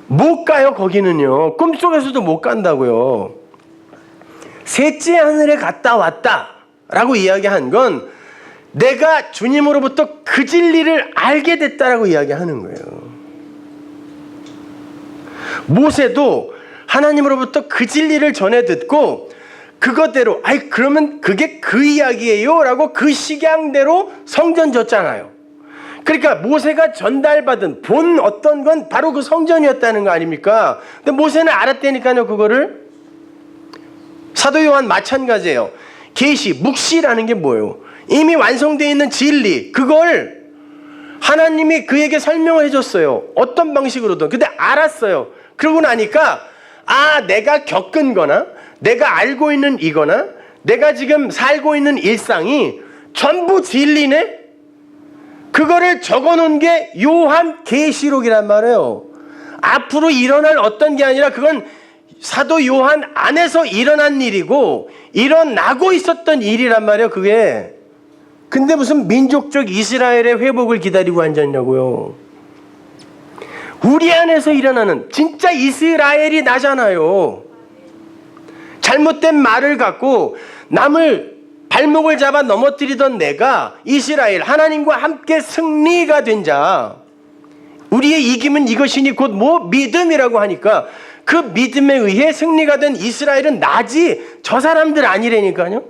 S1: 못 가요, 거기는요. 꿈속에서도 못 간다고요. 셋째 하늘에 갔다 왔다라고 이야기한 건 내가 주님으로부터 그 진리를 알게 됐다라고 이야기하는 거예요. 모세도 하나님으로부터 그 진리를 전해 듣고 그것대로, 아이 그러면 그게 그 이야기예요 라고 그 식양대로 성전 졌잖아요. 그러니까 모세가 전달받은 본 어떤 건 바로 그 성전이었다는 거 아닙니까? 근데 모세는 알았다니까요, 그거를. 사도 요한 마찬가지예요. 계시, 묵시라는 게 뭐예요? 이미 완성되어 있는 진리, 그걸 하나님이 그에게 설명을 해줬어요. 어떤 방식으로든. 근데 알았어요. 그러고 나니까 내가 겪은 거나 내가 알고 있는 이거나 내가 지금 살고 있는 일상이 전부 진리네? 그거를 적어놓은 게 요한 계시록이란 말이에요. 앞으로 일어날 어떤 게 아니라 그건 사도 요한 안에서 일어난 일이고 일어나고 있었던 일이란 말이에요, 그게. 근데 무슨 민족적 이스라엘의 회복을 기다리고 앉았냐고요. 우리 안에서 일어나는 진짜 이스라엘이 나잖아요. 잘못된 말을 갖고 남을 발목을 잡아 넘어뜨리던 내가 이스라엘, 하나님과 함께 승리가 된 자. 우리의 이김은 이것이니 곧 믿음이라고 하니까 그 믿음에 의해 승리가 된 이스라엘은 나지 저 사람들 아니라니까요.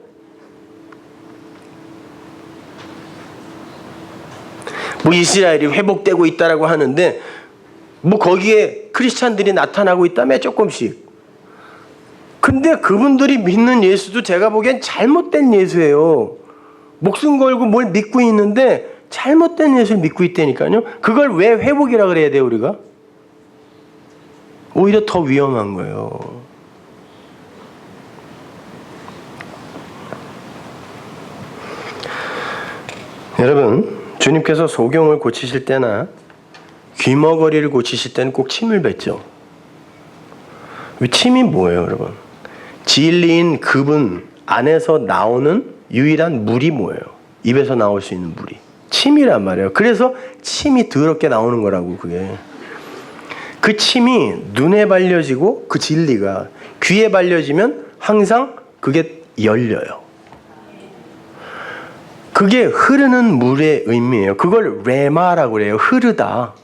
S1: 이스라엘이 회복되고 있다라고 하는데 거기에 크리스찬들이 나타나고 있다며 조금씩. 근데 그분들이 믿는 예수도 제가 보기엔 잘못된 예수예요. 목숨 걸고 뭘 믿고 있는데 잘못된 예수를 믿고 있다니까요. 그걸 왜 회복이라 그래야 돼요, 우리가? 오히려 더 위험한 거예요. 여러분, 주님께서 소경을 고치실 때나 귀머거리를 고치실 때는 꼭 침을 뱉죠. 침이 뭐예요, 여러분? 진리인 그분 안에서 나오는 유일한 물이 뭐예요? 입에서 나올 수 있는 물이 침이란 말이에요. 그래서 침이 더럽게 나오는 거라고. 그게 그 침이 눈에 발려지고 그 진리가 귀에 발려지면 항상 그게 열려요. 그게 흐르는 물의 의미예요. 그걸 레마라고 그래요. 흐르다.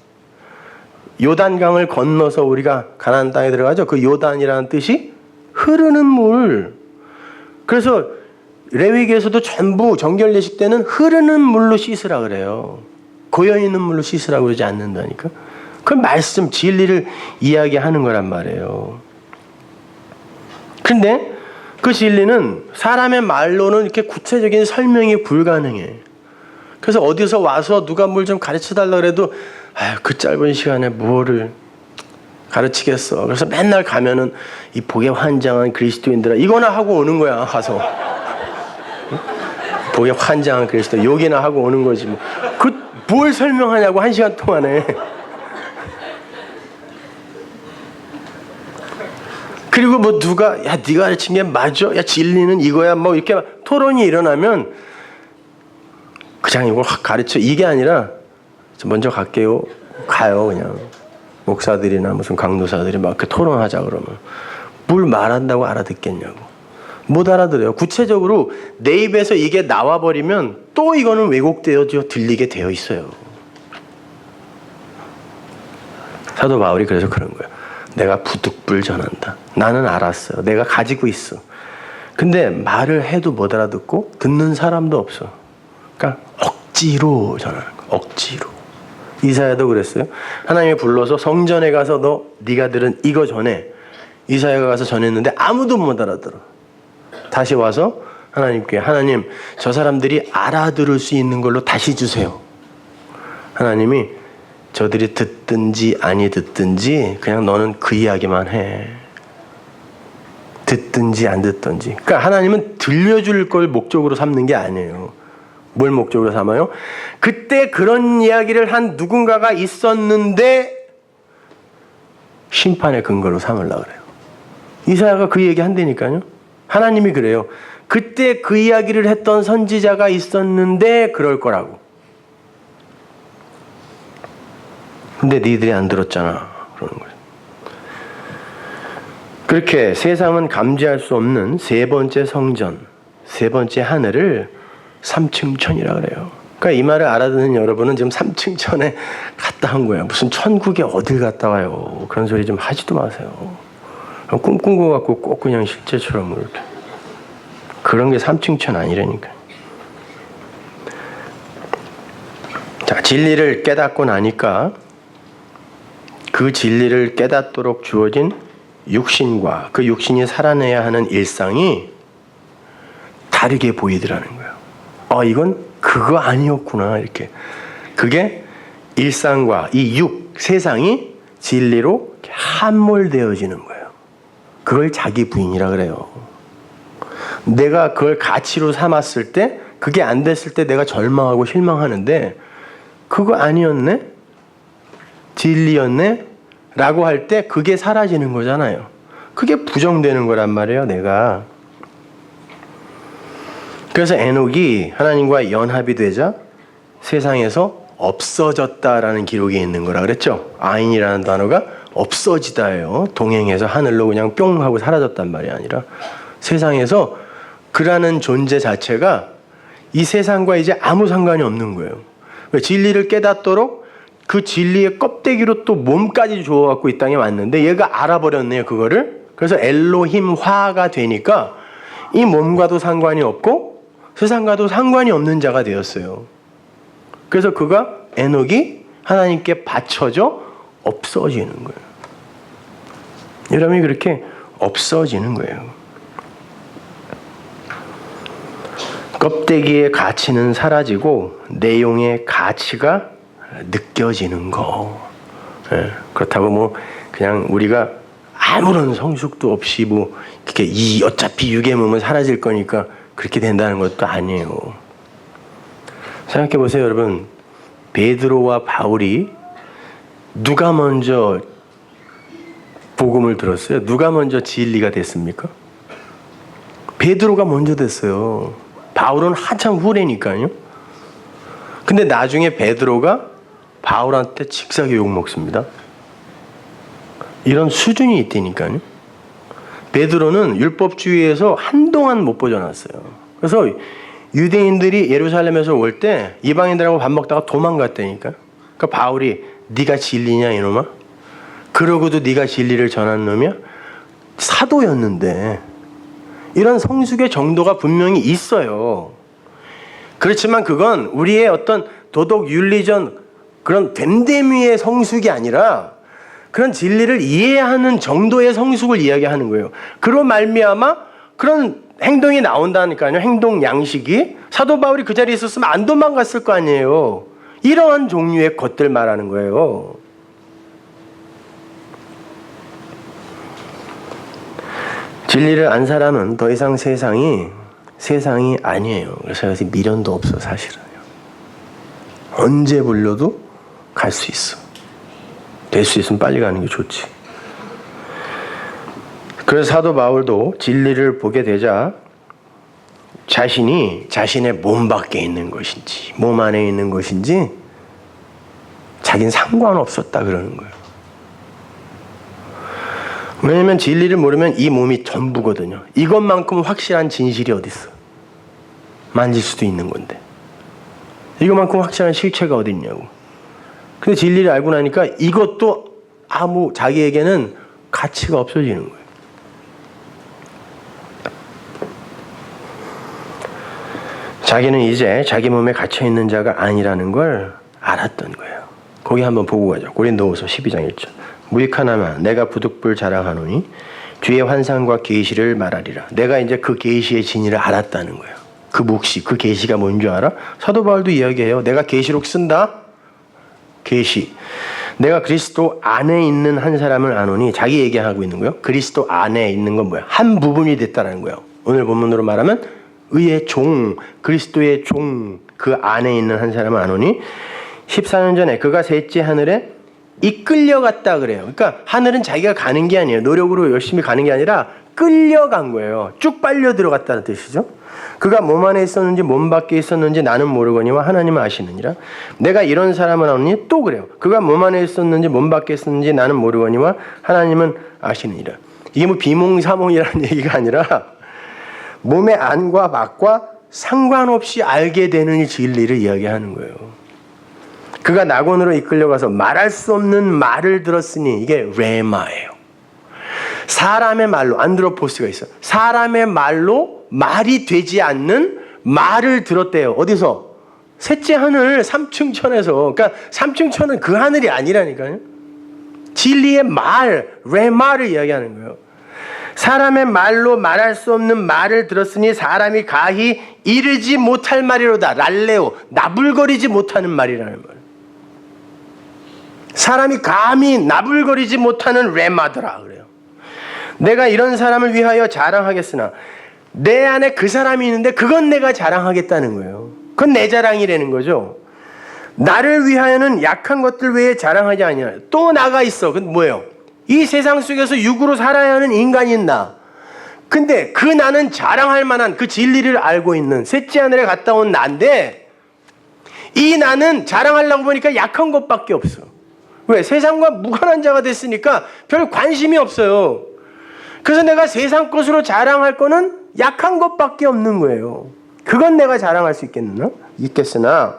S1: 요단강을 건너서 우리가 가나안 땅에 들어가죠. 그 요단이라는 뜻이 흐르는 물. 그래서 레위기에서도 전부 정결 예식 때는 흐르는 물로 씻으라 그래요. 고여 있는 물로 씻으라고 그러지 않는다니까. 그 말씀 진리를 이야기하는 거란 말이에요. 근데 그 진리는 사람의 말로는 이렇게 구체적인 설명이 불가능해. 그래서 어디서 와서 누가 뭘 좀 가르쳐 달라 그래도 그 짧은 시간에 뭐를 가르치겠어. 그래서 맨날 가면은 이 복에 환장한 그리스도인들아 이거나 하고 오는 거야. 가서 복에 환장한 그리스도 여기나 하고 오는 거지. 뭘 설명하냐고 1시간 동안에. 그리고 누가 네가 가르친 게 맞아? 진리는 이거야? 이렇게 토론이 일어나면 그냥 이걸 확 가르쳐. 이게 아니라 먼저 갈게요. 가요. 그냥 목사들이나 무슨 강도사들이 막 토론하자 그러면 뭘 말한다고 알아듣겠냐고. 못 알아들어요. 구체적으로 내 입에서 이게 나와버리면 또 이거는 왜곡되어져 들리게 되어 있어요. 사도 바울이 그래서 그런 거예요. 내가 부득불 전한다. 나는 알았어요. 내가 가지고 있어. 근데 말을 해도 못 알아듣고 듣는 사람도 없어. 그러니까 억지로 전하는 거야. 억지로. 이사야도 그랬어요. 하나님이 불러서 성전에 가서 네가 들은 이거 전해. 이사야가 가서 전했는데 아무도 못 알아들어. 다시 와서 하나님께 하나님 저 사람들이 알아들을 수 있는 걸로 다시 주세요. 하나님이 저들이 듣든지 아니 듣든지 그냥 너는 그 이야기만 해. 듣든지 안 듣든지. 그러니까 하나님은 들려줄 걸 목적으로 삼는 게 아니에요. 뭘 목적으로 삼아요? 그때 그런 이야기를 한 누군가가 있었는데 심판의 근거로 삼으려고 그래요. 이사야가 그 얘기 한다니까요. 하나님이 그래요. 그때 그 이야기를 했던 선지자가 있었는데 그럴 거라고. 근데 니들이 안 들었잖아. 그러는 거예요. 그렇게 세상은 감지할 수 없는 세 번째 성전, 세 번째 하늘을 삼층천이라 그래요. 그러니까 이 말을 알아듣는 여러분은 지금 삼층천에 갔다 온 거예요. 무슨 천국에 어딜 갔다 와요. 그런 소리 좀 하지도 마세요. 꿈꾼 거 같고 꼭 그냥 실제처럼 이렇게. 그런 게 삼층천 아니라니까. 자, 진리를 깨닫고 나니까 그 진리를 깨닫도록 주어진 육신과 그 육신이 살아내야 하는 일상이 다르게 보이더라는 거예요. 이건 그거 아니었구나 이렇게. 그게 일상과 이 세상이 진리로 함몰되어지는 거예요. 그걸 자기 부인이라 그래요. 내가 그걸 가치로 삼았을 때 그게 안 됐을 때 내가 절망하고 실망하는데 그거 아니었네? 진리였네? 라고 할 때 그게 사라지는 거잖아요. 그게 부정되는 거란 말이에요, 내가. 그래서 에녹이 하나님과 연합이 되자 세상에서 없어졌다라는 기록이 있는 거라 그랬죠. 아인이라는 단어가 없어지다예요. 동행해서 하늘로 그냥 뿅 하고 사라졌단 말이 아니라 세상에서 그라는 존재 자체가 이 세상과 이제 아무 상관이 없는 거예요. 진리를 깨닫도록 그 진리의 껍데기로 또 몸까지 주워갖고 이 땅에 왔는데 얘가 알아버렸네요, 그거를. 그래서 엘로힘화가 되니까 이 몸과도 상관이 없고 세상과도 상관이 없는 자가 되었어요. 그래서 그가 에녹이 하나님께 바쳐져 없어지는 거예요. 여러분이 그렇게 없어지는 거예요. 껍데기의 가치는 사라지고 내용의 가치가 느껴지는 거. 그렇다고 뭐 그냥 우리가 아무런 성숙도 없이 뭐 이렇게 어차피 유괴물은 사라질 거니까 그렇게 된다는 것도 아니에요. 생각해 보세요, 여러분. 베드로와 바울이 누가 먼저 복음을 들었어요? 누가 먼저 진리가 됐습니까? 베드로가 먼저 됐어요. 바울은 한참 후래니까요. 근데 나중에 베드로가 바울한테 칙사게 욕먹습니다. 이런 수준이 있다니까요. 베드로는 율법주의에서 한동안 못 벗어났어요. 그래서 유대인들이 예루살렘에서 올 때 이방인들하고 밥 먹다가 도망갔다니까. 그러니까 바울이 네가 진리냐 이놈아? 그러고도 네가 진리를 전한 놈이야? 사도였는데 이런 성숙의 정도가 분명히 있어요. 그렇지만 그건 우리의 어떤 도덕 윤리전 그런 됨됨이의 성숙이 아니라 그런 진리를 이해하는 정도의 성숙을 이야기하는 거예요. 그로 말미암아 그런 행동이 나온다니까요. 행동 양식이. 사도 바울이 그 자리에 있었으면 안 도망갔을 거 아니에요. 이러한 종류의 것들 말하는 거예요. 진리를 안 사람은 더 이상 세상이 아니에요. 그래서 여기서 미련도 없어, 사실은요. 언제 불러도 갈 수 있어. 될 수 있으면 빨리 가는 게 좋지. 그래서 사도 바울도 진리를 보게 되자 자신이 자신의 몸 밖에 있는 것인지 몸 안에 있는 것인지 자기는 상관없었다 그러는 거예요. 왜냐하면 진리를 모르면 이 몸이 전부거든요. 이것만큼 확실한 진실이 어디 있어? 만질 수도 있는 건데. 이것만큼 확실한 실체가 어디 있냐고. 근데 진리를 알고 나니까 이것도 자기에게는 가치가 없어지는 거예요. 자기는 이제 자기 몸에 갇혀있는 자가 아니라는 걸 알았던 거예요. 거기 한번 보고 가죠. 고린도후서 12장 1절. 무익하나마 내가 부득불 자랑하노니 주의 환상과 계시를 말하리라. 내가 이제 그 계시의 진리를 알았다는 거예요. 그 묵시, 그 계시가 뭔 줄 알아? 사도 바울도 이야기해요. 내가 계시록 쓴다. 계시. 내가 그리스도 안에 있는 한 사람을 아노니, 자기 얘기하고 있는 거예요. 그리스도 안에 있는 건 뭐야? 한 부분이 됐다는 거예요. 오늘 본문으로 말하면 의의 종, 그리스도의 종, 그 안에 있는 한 사람을 아노니 14년 전에 그가 셋째 하늘에 이끌려갔다 그래요. 그러니까 하늘은 자기가 가는 게 아니에요. 노력으로 열심히 가는 게 아니라 끌려간 거예요. 쭉 빨려 들어갔다는 뜻이죠. 그가 몸 안에 있었는지 몸 밖에 있었는지 나는 모르거니와 하나님은 아시느니라. 내가 이런 사람을 아노니 또 그래요. 그가 몸 안에 있었는지 몸 밖에 있었는지 나는 모르거니와 하나님은 아시느니라. 이게 뭐 비몽사몽이라는 얘기가 아니라 몸의 안과 밖과 상관없이 알게 되는 진리를 이야기하는 거예요. 그가 낙원으로 이끌려가서 말할 수 없는 말을 들었으니, 이게 레마예요. 사람의 말로, 안드로포스가 있어요. 사람의 말로 말이 되지 않는 말을 들었대요. 어디서? 셋째 하늘, 삼층천에서. 그러니까 삼층천은 그 하늘이 아니라니까요. 진리의 말, 레마를 이야기하는 거예요. 사람의 말로 말할 수 없는 말을 들었으니 사람이 가히 이르지 못할 말이로다. 랄레오, 나불거리지 못하는 말이라는 말. 사람이 감히 나불거리지 못하는 레마더라 그래요. 내가 이런 사람을 위하여 자랑하겠으나 내 안에 그 사람이 있는데 그건 내가 자랑하겠다는 거예요. 그건 내 자랑이라는 거죠. 나를 위하여는 약한 것들 외에 자랑하지 아니하여. 또 나가 있어. 그건 뭐예요? 이 세상 속에서 육으로 살아야 하는 인간인 나. 근데 그 나는 자랑할 만한 그 진리를 알고 있는 셋째 하늘에 갔다 온 나인데, 이 나는 자랑하려고 보니까 약한 것밖에 없어. 왜? 세상과 무관한 자가 됐으니까 별 관심이 없어요. 그래서 내가 세상 것으로 자랑할 거는 약한 것밖에 없는 거예요. 그건 내가 자랑할 수 있겠으나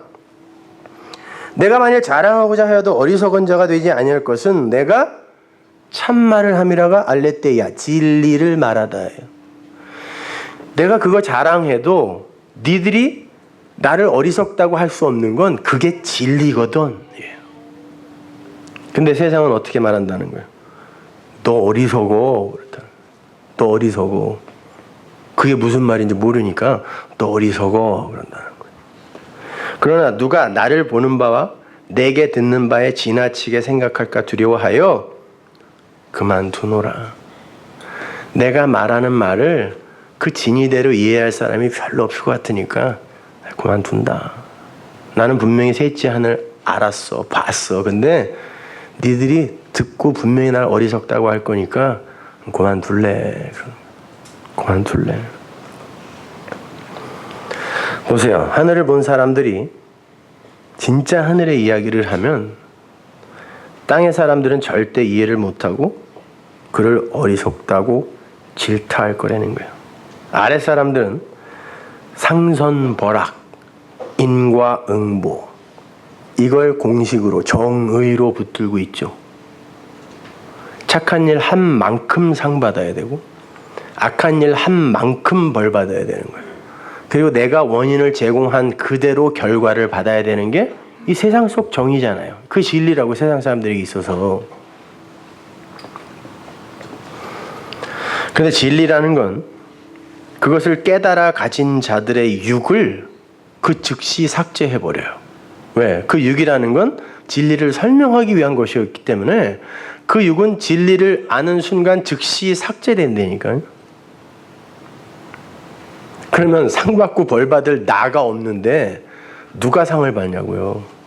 S1: 내가 만일 자랑하고자 하여도 어리석은 자가 되지 아니할 것은 내가 참말을 함이라가 알레떼야, 진리를 말하다 해요. 내가 그거 자랑해도 니들이 나를 어리석다고 할 수 없는 건 그게 진리거든. 근데 세상은 어떻게 말한다는 거예요? 너 어리석어. 너 어리석어. 그게 무슨 말인지 모르니까 너 어리석어 그런다는 거예요. 그러나 누가 나를 보는 바와 내게 듣는 바에 지나치게 생각할까 두려워하여 그만두노라. 내가 말하는 말을 그 진리대로 이해할 사람이 별로 없을 것 같으니까 그만둔다. 나는 분명히 셋째 하늘 알았어, 봤어. 근데 니들이 듣고 분명히 날 어리석다고 할 거니까 그만둘래. 보세요. 하늘을 본 사람들이 진짜 하늘의 이야기를 하면 땅의 사람들은 절대 이해를 못하고 그를 어리석다고 질타할 거라는 거예요. 아래 사람들은 상선벌악, 인과응보, 이걸 공식으로 정의로 붙들고 있죠. 착한 일 한 만큼 상 받아야 되고 악한 일 한 만큼 벌 받아야 되는 거예요. 그리고 내가 원인을 제공한 그대로 결과를 받아야 되는 게 이 세상 속 정의잖아요. 그 진리라고 세상 사람들에게 있어서. 그런데 진리라는 건 그것을 깨달아 가진 자들의 육을 그 즉시 삭제해버려요. 왜? 그 육이라는 건 진리를 설명하기 위한 것이었기 때문에 그 육은 진리를 아는 순간 즉시 삭제된다니까요. 그러면 상 받고 벌 받을 나가 없는데 누가 상을 받냐고요.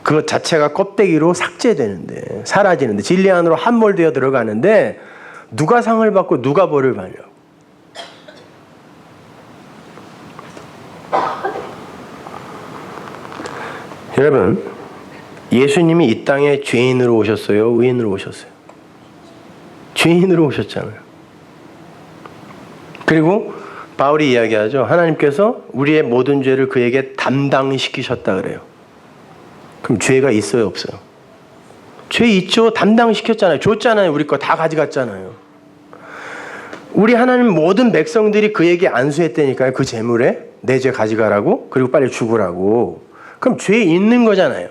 S1: 그것 자체가 껍데기로 삭제되는데, 사라지는데, 진리 안으로 함몰되어 들어가는데 누가 상을 받고 누가 벌을 받냐고. 여러분, 예수님이 이 땅에 죄인으로 오셨어요? 의인으로 오셨어요? 죄인으로 오셨잖아요. 그리고 바울이 이야기하죠. 하나님께서 우리의 모든 죄를 그에게 담당시키셨다 그래요. 그럼 죄가 있어요, 없어요? 죄 있죠. 담당시켰잖아요. 줬잖아요. 우리 거 다 가져갔잖아요. 우리 하나님 모든 백성들이 그에게 안수했다니까요. 그 재물에 내 죄 가져가라고, 그리고 빨리 죽으라고. 그럼 죄 있는 거잖아요.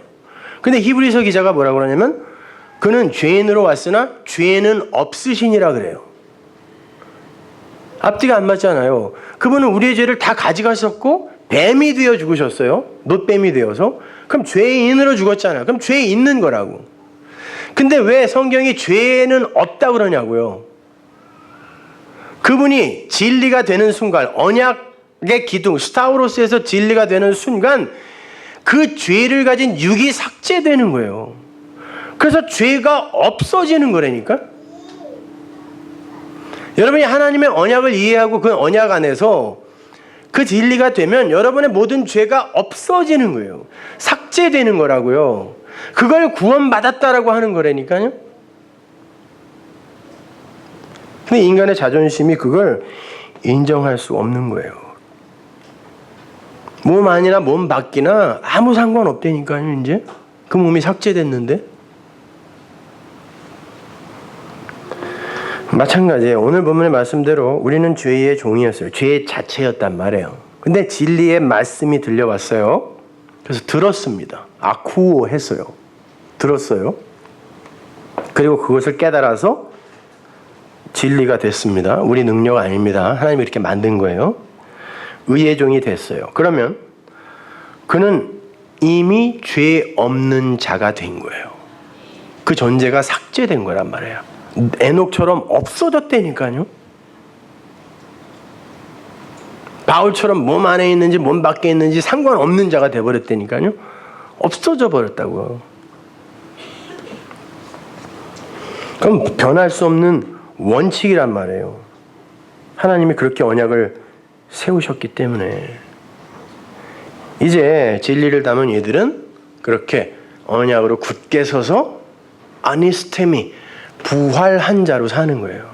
S1: 근데 히브리서 기자가 뭐라고 그러냐면 그는 죄인으로 왔으나 죄는 없으시니라 그래요. 앞뒤가 안 맞잖아요. 그분은 우리의 죄를 다 가져가셨고 뱀이 되어 죽으셨어요. 놋뱀이 되어서. 그럼 죄인으로 죽었잖아요. 그럼 죄 있는 거라고. 근데 왜 성경이 죄는 없다 그러냐고요. 그분이 진리가 되는 순간, 언약의 기둥, 스타우로스에서 진리가 되는 순간 그 죄를 가진 육이 삭제되는 거예요. 그래서 죄가 없어지는 거라니까. 여러분이 하나님의 언약을 이해하고 그 언약 안에서 그 진리가 되면 여러분의 모든 죄가 없어지는 거예요. 삭제되는 거라고요. 그걸 구원받았다라고 하는 거라니까요. 근데 인간의 자존심이 그걸 인정할 수 없는 거예요. 몸 안이나 몸 밖이나 아무 상관없다니까요. 이제 그 몸이 삭제됐는데. 마찬가지예요. 오늘 본문의 말씀대로 우리는 죄의 종이었어요. 죄의 자체였단 말이에요. 근데 진리의 말씀이 들려왔어요. 그래서 들었습니다. 아쿠오 했어요. 들었어요. 그리고 그것을 깨달아서 진리가 됐습니다. 우리 능력 아닙니다. 하나님이 이렇게 만든 거예요. 의의 종이 됐어요. 그러면 그는 이미 죄 없는 자가 된 거예요. 그 존재가 삭제된 거란 말이에요. 에녹처럼 없어졌다니까요. 바울처럼 몸 안에 있는지 몸 밖에 있는지 상관없는 자가 돼버렸다니까요. 없어져 버렸다고. 그럼 변할 수 없는 원칙이란 말이에요. 하나님이 그렇게 언약을 세우셨기 때문에 이제 진리를 담은 이들은 그렇게 언약으로 굳게 서서 아니스테미, 부활한 자로 사는 거예요.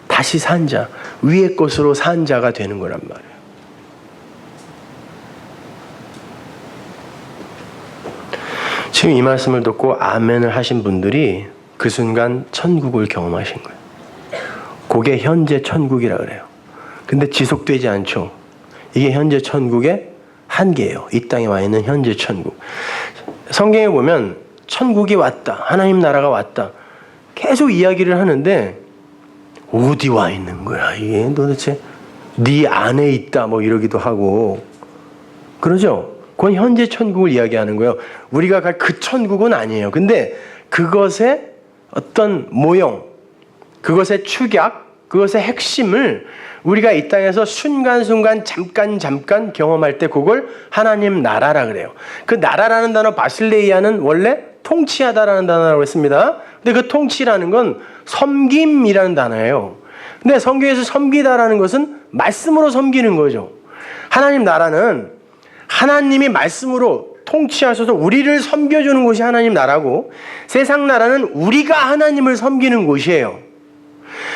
S1: 다시 산 자, 위의 것으로 산 자가 되는 거란 말이에요. 지금 이 말씀을 듣고 아멘을 하신 분들이 그 순간 천국을 경험하신 거예요. 그게 현재 천국이라 그래요. 근데 지속되지 않죠. 이게 현재 천국의 한계예요. 이 땅에 와 있는 현재 천국. 성경에 보면 천국이 왔다, 하나님 나라가 왔다 계속 이야기를 하는데 어디 와 있는 거야 이게 도대체. 네 안에 있다 뭐 이러기도 하고 그러죠. 그건 현재 천국을 이야기하는 거예요. 우리가 갈 그 천국은 아니에요. 근데 그것의 어떤 모형, 그것의 축약, 그것의 핵심을 우리가 이 땅에서 순간순간 잠깐 경험할 때 그걸 하나님 나라라 그래요. 그 나라라는 단어 바실레이아는 원래 통치하다라는 단어라고 했습니다. 근데 그 통치라는 건 섬김이라는 단어예요. 근데 성경에서 섬기다라는 것은 말씀으로 섬기는 거죠. 하나님 나라는 하나님이 말씀으로 통치하셔서 우리를 섬겨주는 곳이 하나님 나라고, 세상 나라는 우리가 하나님을 섬기는 곳이에요.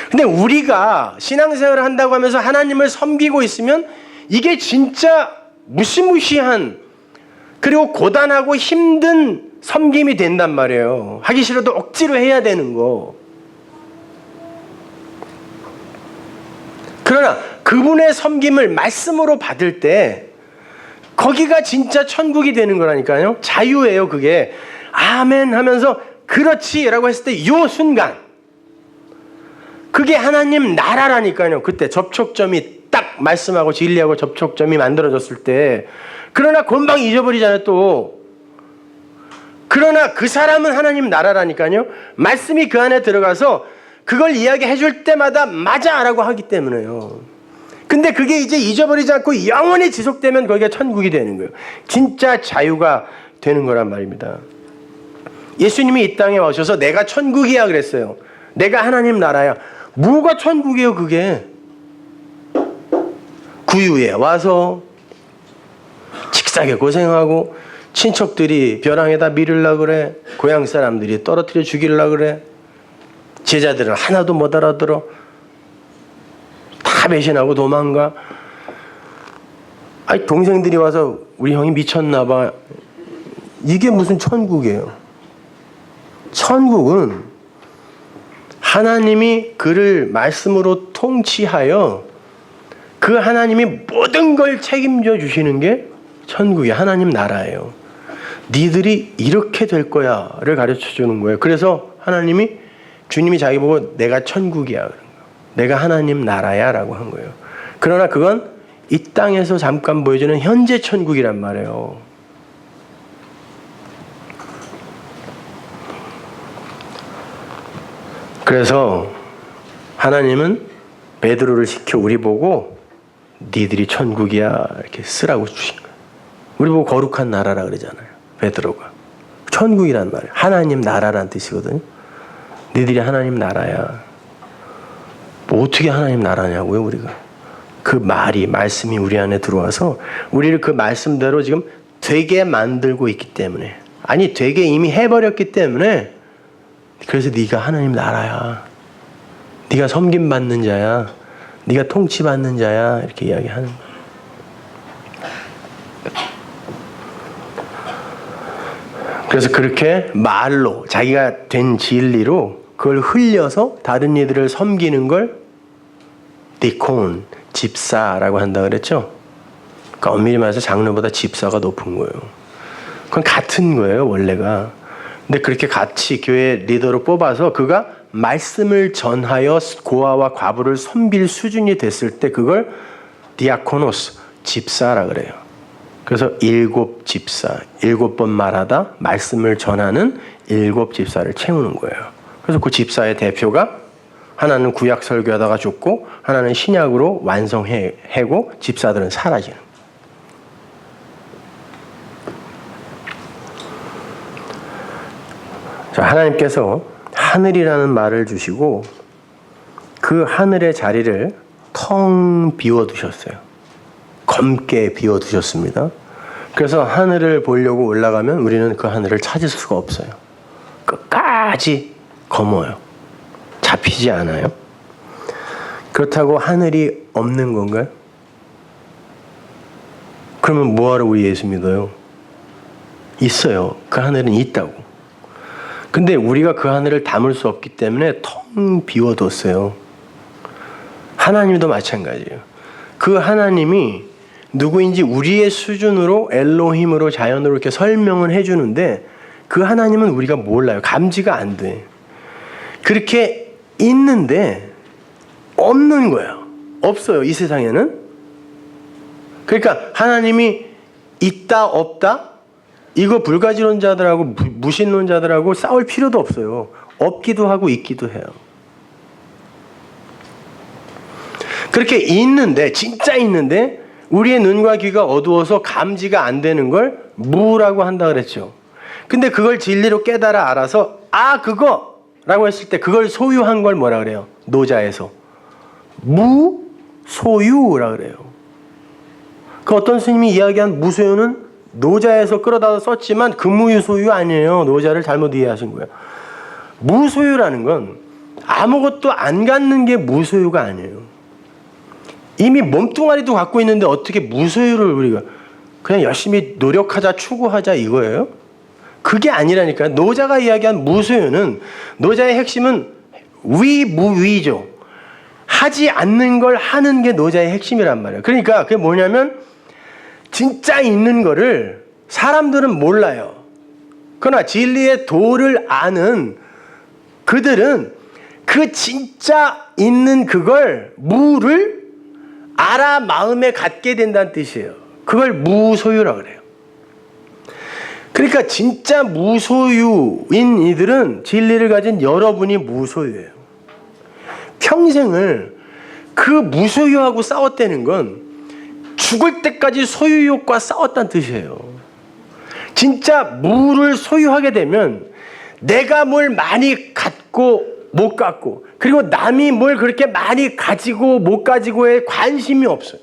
S1: 근데 우리가 신앙생활을 한다고 하면서 하나님을 섬기고 있으면 이게 진짜 무시무시한 그리고 고단하고 힘든 섬김이 된단 말이에요. 하기 싫어도 억지로 해야 되는 거. 그러나 그분의 섬김을 말씀으로 받을 때 거기가 진짜 천국이 되는 거라니까요. 자유예요. 그게 아멘 하면서 그렇지 라고 했을 때 이 순간 그게 하나님 나라라니까요. 그때 접촉점이 딱 말씀하고 진리하고 접촉점이 만들어졌을 때. 그러나 금방 잊어버리잖아요 또. 그러나 그 사람은 하나님 나라라니까요. 말씀이 그 안에 들어가서 그걸 이야기해 줄 때마다 맞아 라고 하기 때문에요. 근데 그게 이제 잊어버리지 않고 영원히 지속되면 거기가 천국이 되는 거예요. 진짜 자유가 되는 거란 말입니다. 예수님이 이 땅에 오셔서 내가 천국이야 그랬어요. 내가 하나님 나라야. 뭐가 천국이에요 그게. 구유에 와서 직사게 고생하고 친척들이 벼랑에다 밀으려고 그래. 고향 사람들이 떨어뜨려 죽이려고 그래. 제자들은 하나도 못 알아들어. 다 배신하고 도망가. 아니 동생들이 와서 우리 형이 미쳤나 봐. 이게 무슨 천국이에요. 천국은 하나님이 그를 말씀으로 통치하여 그 하나님이 모든 걸 책임져 주시는 게 천국이 하나님 나라예요. 니들이 이렇게 될 거야를 가르쳐 주는 거예요. 그래서 하나님이 주님이 자기 보고 내가 천국이야 그런 거예요. 내가 하나님 나라야 라고 한 거예요. 그러나 그건 이 땅에서 잠깐 보여주는 현재 천국이란 말이에요. 그래서 하나님은 베드로를 시켜 우리 보고 니들이 천국이야 이렇게 쓰라고 주신 거예요. 우리 보고 거룩한 나라라 그러잖아요. 베드로가. 천국이란 말이에요. 하나님 나라란 뜻이거든요. 니들이 하나님 나라야. 뭐 어떻게 하나님 나라냐고요, 우리가. 그 말씀이 우리 안에 들어와서 우리를 그 말씀대로 지금 되게 만들고 있기 때문에, 아니 되게 이미 해버렸기 때문에, 그래서 네가 하나님 나라야. 네가 섬김받는 자야. 네가 통치받는 자야. 이렇게 이야기하는 거예요. 그래서 그렇게 말로 자기가 된 진리로 그걸 흘려서 다른 이들을 섬기는 걸 디콘, 집사라고 한다 그랬죠. 그러니까 엄밀히 말해서 장로보다 집사가 높은 거예요. 그건 같은 거예요, 원래가. 근데 그렇게 같이 교회 리더로 뽑아서 그가 말씀을 전하여 고아와 과부를 섬길 수준이 됐을 때 그걸 디아코노스, 집사라 그래요. 그래서 7 집사, 7번 말하다 말씀을 전하는 7 집사를 채우는 거예요. 그래서 그 집사의 대표가 하나는 구약 설교하다가 죽고 하나는 신약으로 완성해고 집사들은 사라지는. 자, 하나님께서 하늘이라는 말을 주시고 그 하늘의 자리를 텅 비워두셨어요. 검게 비워두셨습니다. 그래서 하늘을 보려고 올라가면 우리는 그 하늘을 찾을 수가 없어요. 끝까지 검어요. 잡히지 않아요. 그렇다고 하늘이 없는 건가요? 그러면 뭐하러 우리 예수 믿어요? 있어요. 그 하늘은 있다고. 근데 우리가 그 하늘을 담을 수 없기 때문에 텅 비워뒀어요. 하나님도 마찬가지예요. 그 하나님이 누구인지 우리의 수준으로 엘로힘으로 자연으로 이렇게 설명을 해주는데 그 하나님은 우리가 몰라요. 감지가 안 돼. 그렇게 있는데 없는 거예요. 없어요. 이 세상에는. 그러니까 하나님이 있다 없다 이거 불가지론자들하고 무신론자들하고 싸울 필요도 없어요. 없기도 하고 있기도 해요. 그렇게 있는데 진짜 있는데 우리의 눈과 귀가 어두워서 감지가 안 되는 걸 무라고 한다 그랬죠. 근데 그걸 진리로 깨달아 알아서 그거라고 했을 때 그걸 소유한 걸 뭐라 그래요? 노자에서 무소유라 그래요. 그 어떤 스님이 이야기한 무소유는 노자에서 끌어다가 썼지만 금무유소유 아니에요. 노자를 잘못 이해하신 거예요. 무소유라는 건 아무것도 안 갖는 게 무소유가 아니에요. 이미 몸뚱아리도 갖고 있는데 어떻게 무소유를 우리가 그냥 열심히 노력하자 추구하자 이거예요? 그게 아니라니까요. 노자가 이야기한 무소유는 노자의 핵심은 위무위죠. 하지 않는 걸 하는 게 노자의 핵심이란 말이에요. 그러니까 그게 뭐냐면 진짜 있는 거를 사람들은 몰라요. 그러나 진리의 도를 아는 그들은 그 진짜 있는 그걸 무를 알아 마음에 갖게 된다는 뜻이에요. 그걸 무소유라고 그래요. 그러니까 진짜 무소유인 이들은 진리를 가진 여러분이 무소유예요. 평생을 그 무소유하고 싸웠다는 건 죽을 때까지 소유욕과 싸웠다는 뜻이에요. 진짜 무를 소유하게 되면 내가 뭘 많이 갖고 못 갖고 그리고 남이 뭘 그렇게 많이 가지고 못 가지고에 관심이 없어요.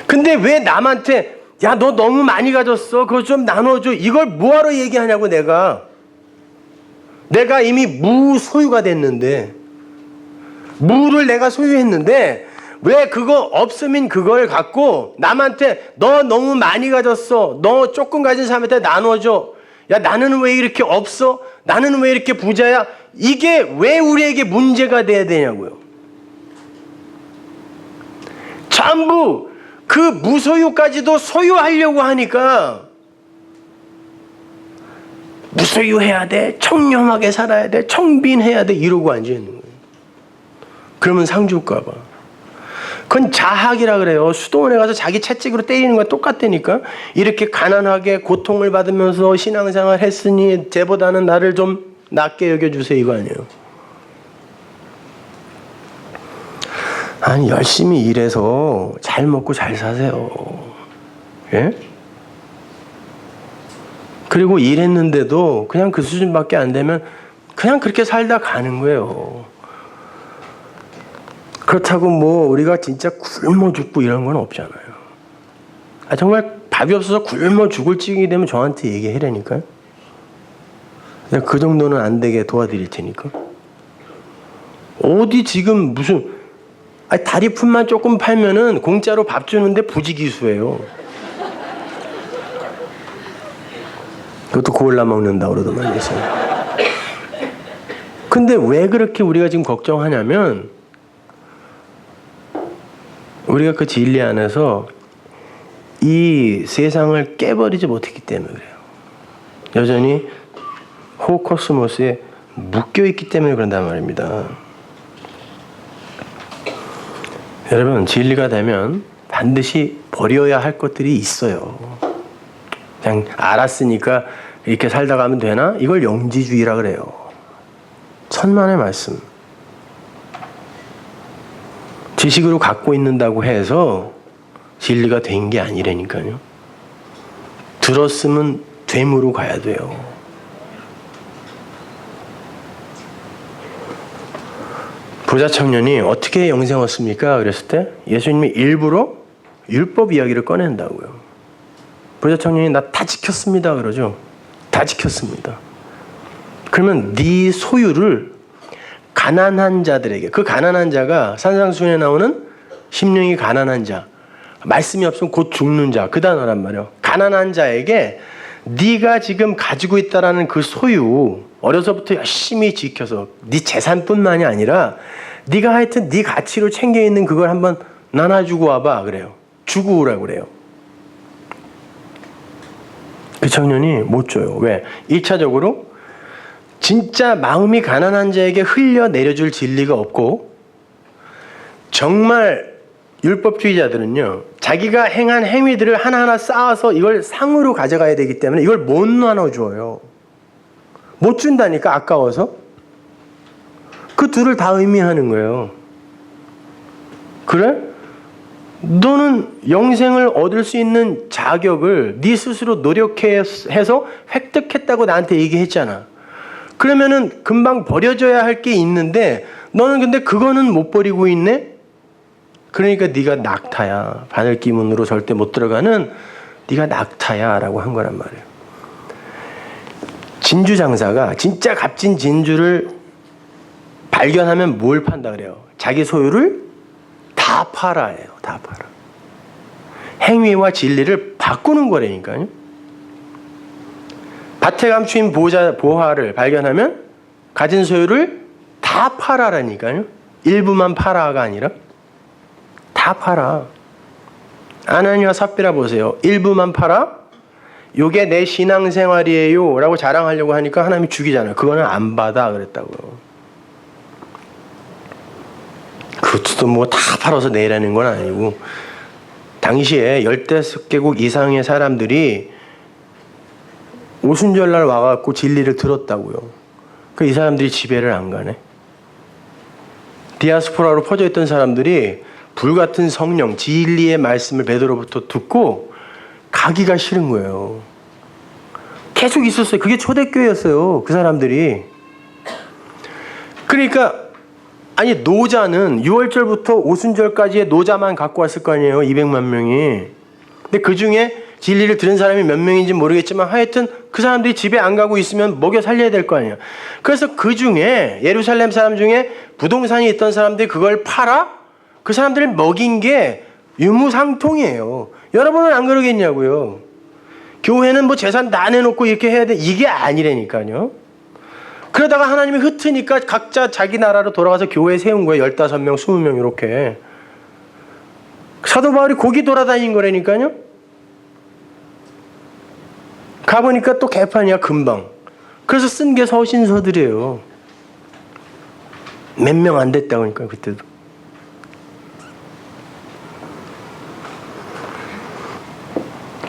S1: 근데 왜 남한테 야, 너 너무 많이 가졌어. 그거 좀 나눠줘. 이걸 뭐하러 얘기하냐고 내가 이미 무소유가 됐는데 무를 내가 소유했는데 왜 그거 없으면 그걸 갖고 남한테 너 너무 많이 가졌어. 너 조금 가진 사람한테 나눠줘. 야, 나는 왜 이렇게 없어? 나는 왜 이렇게 부자야? 이게 왜 우리에게 문제가 돼야 되냐고요. 전부 그 무소유까지도 소유하려고 하니까 무소유해야 돼. 청렴하게 살아야 돼. 청빈해야 돼. 이러고 앉아있는 거예요. 그러면 상 줄까 봐. 그건 자학이라 그래요. 수도원에 가서 자기 채찍으로 때리는 거랑 똑같다니까. 이렇게 가난하게 고통을 받으면서 신앙생활 했으니 쟤보다는 나를 좀 낮게 여겨주세요 이거 아니에요. 아니 열심히 일해서 잘 먹고 잘 사세요. 예? 그리고 일했는데도 그냥 그 수준밖에 안 되면 그냥 그렇게 살다 가는 거예요. 그렇다고 뭐 우리가 진짜 굶어 죽고 이런 건 없잖아요. 정말 밥이 없어서 굶어 죽을 찌경이 되면 저한테 얘기해라니까요. 내가 그 정도는 안 되게 도와드릴 테니까. 어디 지금 무슨 다리품만 조금 팔면은 공짜로 밥 주는데 부지기수예요. 그것도 골라 먹는다 그러더만 요새. 근데 왜 그렇게 우리가 지금 걱정하냐면 우리가 그 진리 안에서 이 세상을 깨버리지 못했기 때문에 그래요. 여전히 호코스모스에 묶여있기 때문에 그런단 말입니다. 여러분 진리가 되면 반드시 버려야 할 것들이 있어요. 그냥 알았으니까 이렇게 살다 가면 되나? 이걸 영지주의라 그래요. 천만의 말씀. 지식으로 갖고 있는다고 해서 진리가 된 게 아니라니까요. 들었으면 됨으로 가야 돼요. 부자 청년이 어떻게 영생 얻습니까? 그랬을 때 예수님이 일부러 율법 이야기를 꺼낸다고요. 부자 청년이 나 다 지켰습니다 그러죠. 다 지켰습니다. 그러면 네 소유를 가난한 자들에게, 그 가난한 자가 산상수훈에 나오는 심령이 가난한 자, 말씀이 없으면 곧 죽는 자, 그 단어란 말이에요. 가난한 자에게 네가 지금 가지고 있다라는 그 소유, 어려서부터 열심히 지켜서 네 재산뿐만이 아니라 네가 하여튼 네 가치로 챙겨 있는 그걸 한번 나눠주고 와봐 그래요. 주고 오라고 그래요. 그 청년이 못 줘요. 왜? 1차적으로 진짜 마음이 가난한 자에게 흘려 내려줄 진리가 없고, 정말 율법주의자들은요 자기가 행한 행위들을 하나하나 쌓아서 이걸 상으로 가져가야 되기 때문에 이걸 못 나눠줘요. 못 준다니까 아까워서. 그 둘을 다 의미하는 거예요. 그래? 너는 영생을 얻을 수 있는 자격을 네 스스로 노력해서 획득했다고 나한테 얘기했잖아. 그러면은 금방 버려져야 할 게 있는데 너는 근데 그거는 못 버리고 있네? 그러니까 네가 낙타야. 바늘기문으로 절대 못 들어가는 네가 낙타야 라고 한 거란 말이에요. 진주 장사가 진짜 값진 진주를 발견하면 뭘 판다 그래요? 자기 소유를 다 팔아예요. 다 팔아. 행위와 진리를 바꾸는 거라니까요. 밭에 감추인 보화를 발견하면 가진 소유를 다 팔아라니까요. 일부만 팔아가 아니라 다 팔아. 아나니와 삽비라 보세요. 일부만 팔아? 요게 내 신앙생활이에요 라고 자랑하려고 하니까 하나님이 죽이잖아요. 그거는 안 받아 그랬다고요. 그것도 뭐 다 팔아서 내라는 건 아니고, 당시에 15개국 이상의 사람들이 오순절날 와갖고 진리를 들었다고요. 그 이 사람들이 집회를 안 가네. 디아스포라로 퍼져있던 사람들이 불같은 성령, 진리의 말씀을 베드로부터 듣고 가기가 싫은 거예요. 계속 있었어요. 그게 초대교회였어요. 그 사람들이. 그러니까 아니 노자는 6월절부터 오순절까지의 노자만 갖고 왔을 거 아니에요. 200만 명이. 근데 그 중에 진리를 들은 사람이 몇 명인지 모르겠지만 하여튼 그 사람들이 집에 안 가고 있으면 먹여 살려야 될 거 아니에요. 그래서 그 중에 예루살렘 사람 중에 부동산이 있던 사람들이 그걸 팔아? 그 사람들을 먹인 게 유무상통이에요. 여러분은 안 그러겠냐고요. 교회는 뭐 재산 다 내놓고 이렇게 해야 돼. 이게 아니라니까요. 그러다가 하나님이 흩으니까 각자 자기 나라로 돌아가서 교회 세운 거예요. 15명, 20명 이렇게. 사도 바울이 거기 돌아다닌 거라니까요. 가보니까 또 개판이야 금방. 그래서 쓴 게 서신서들이에요. 몇 명 안 됐다고 하니까 그때도.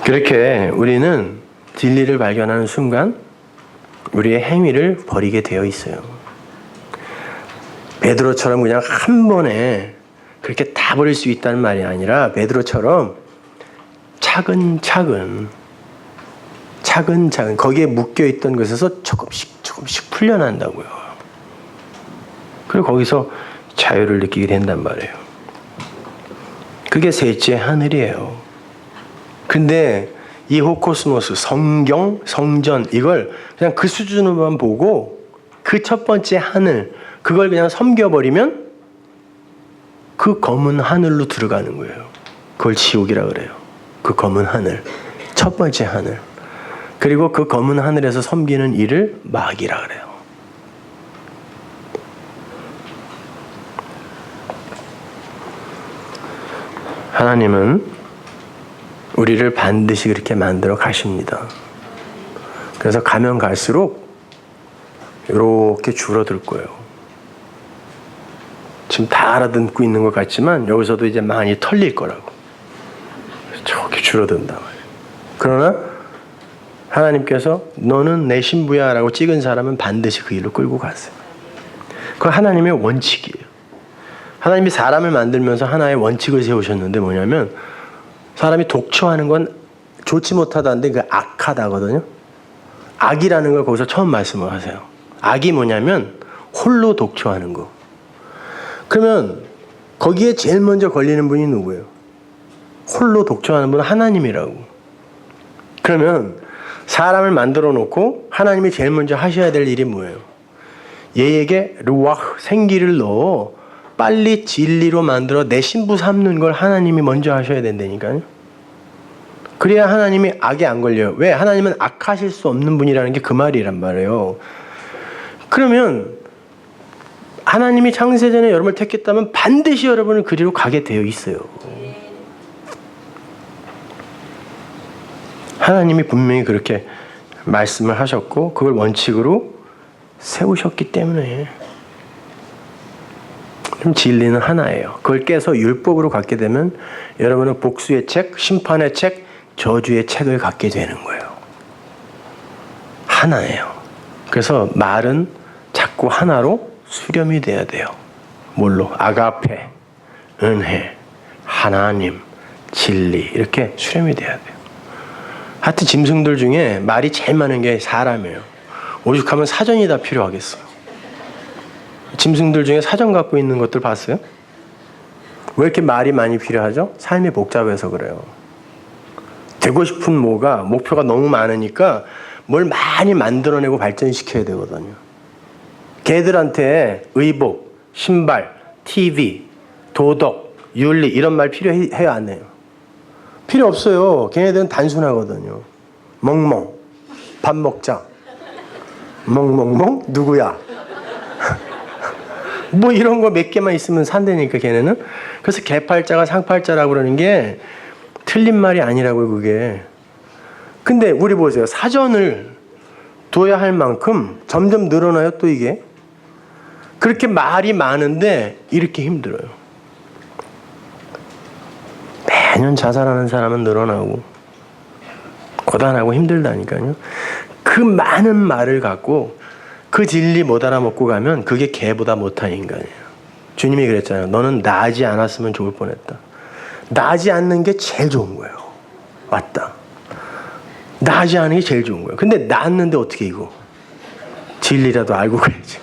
S1: 그렇게 우리는 진리를 발견하는 순간 우리의 행위를 버리게 되어 있어요. 베드로처럼 그냥 한 번에 그렇게 다 버릴 수 있다는 말이 아니라 베드로처럼 차근차근 거기에 묶여있던 것에서 조금씩 풀려난다고요. 그리고 거기서 자유를 느끼게 된단 말이에요. 그게 셋째 하늘이에요. 근데 이 호코스모스, 성경, 성전 이걸 그냥 그 수준으로만 보고 그 첫 번째 하늘 그걸 그냥 섬겨버리면 그 검은 하늘로 들어가는 거예요. 그걸 지옥이라 그래요. 그 검은 하늘, 첫 번째 하늘. 그리고 그 검은 하늘에서 섬기는 일을 마귀라 그래요. 하나님은 우리를 반드시 그렇게 만들어 가십니다. 그래서 가면 갈수록 이렇게 줄어들 거예요. 지금 다 알아듣고 있는 것 같지만 여기서도 이제 많이 털릴 거라고. 저렇게 줄어든다 말이에요. 그러나 하나님께서 너는 내 신부야 라고 찍은 사람은 반드시 그 일로 끌고 갔어요. 그건 하나님의 원칙이에요. 하나님이 사람을 만들면서 하나의 원칙을 세우셨는데 뭐냐면 사람이 독처하는 건 좋지 못하다는데 그 악하다거든요. 악이라는 걸 거기서 처음 말씀을 하세요. 악이 뭐냐면 홀로 독처하는 거. 그러면 거기에 제일 먼저 걸리는 분이 누구예요? 홀로 독처하는 분은 하나님이라고. 그러면 사람을 만들어 놓고 하나님이 제일 먼저 하셔야 될 일이 뭐예요? 얘에게 루아흐 생기를 넣어 빨리 진리로 만들어 내 신부 삼는 걸 하나님이 먼저 하셔야 된다니까요. 그래야 하나님이 악에 안 걸려요. 왜? 하나님은 악하실 수 없는 분이라는 게 그 말이란 말이에요. 그러면 하나님이 창세전에 여러분을 택했다면 반드시 여러분은 그리로 가게 되어 있어요. 하나님이 분명히 그렇게 말씀을 하셨고 그걸 원칙으로 세우셨기 때문에 진리는 하나예요. 그걸 깨서 율법으로 갖게 되면 여러분은 복수의 책, 심판의 책, 저주의 책을 갖게 되는 거예요. 하나예요. 그래서 말은 자꾸 하나로 수렴이 돼야 돼요. 뭘로? 아가페, 은혜, 하나님, 진리 이렇게 수렴이 돼야 돼요. 하여튼 짐승들 중에 말이 제일 많은 게 사람이에요. 오죽하면 사전이 다 필요하겠어요. 짐승들 중에 사전 갖고 있는 것들 봤어요? 왜 이렇게 말이 많이 필요하죠? 삶이 복잡해서 그래요. 되고 싶은 목표가 너무 많으니까 뭘 많이 만들어내고 발전시켜야 되거든요. 걔들한테 의복, 신발, TV, 도덕, 윤리 이런 말 필요해요 안 해요? 필요 없어요. 걔네들은 단순하거든요. 멍멍, 밥 먹자. 멍멍멍 누구야? 뭐 이런 거 몇 개만 있으면 산다니까 걔네는. 그래서 개팔자가 상팔자라고 그러는 게 틀린 말이 아니라고요 그게. 근데 우리 보세요. 사전을 둬야 할 만큼 점점 늘어나요 또 이게. 그렇게 말이 많은데 이렇게 힘들어요. 매년 자살하는 사람은 늘어나고 고단하고 힘들다니까요. 그 많은 말을 갖고 그 진리 못 알아먹고 가면 그게 개보다 못한 인간이에요. 주님이 그랬잖아요. 너는 나지 않았으면 좋을 뻔했다. 나지 않는 게 제일 좋은 거예요. 맞다. 나지 않은 게 제일 좋은 거예요. 근데 낳았는데 어떻게 이거? 진리라도 알고 가야지.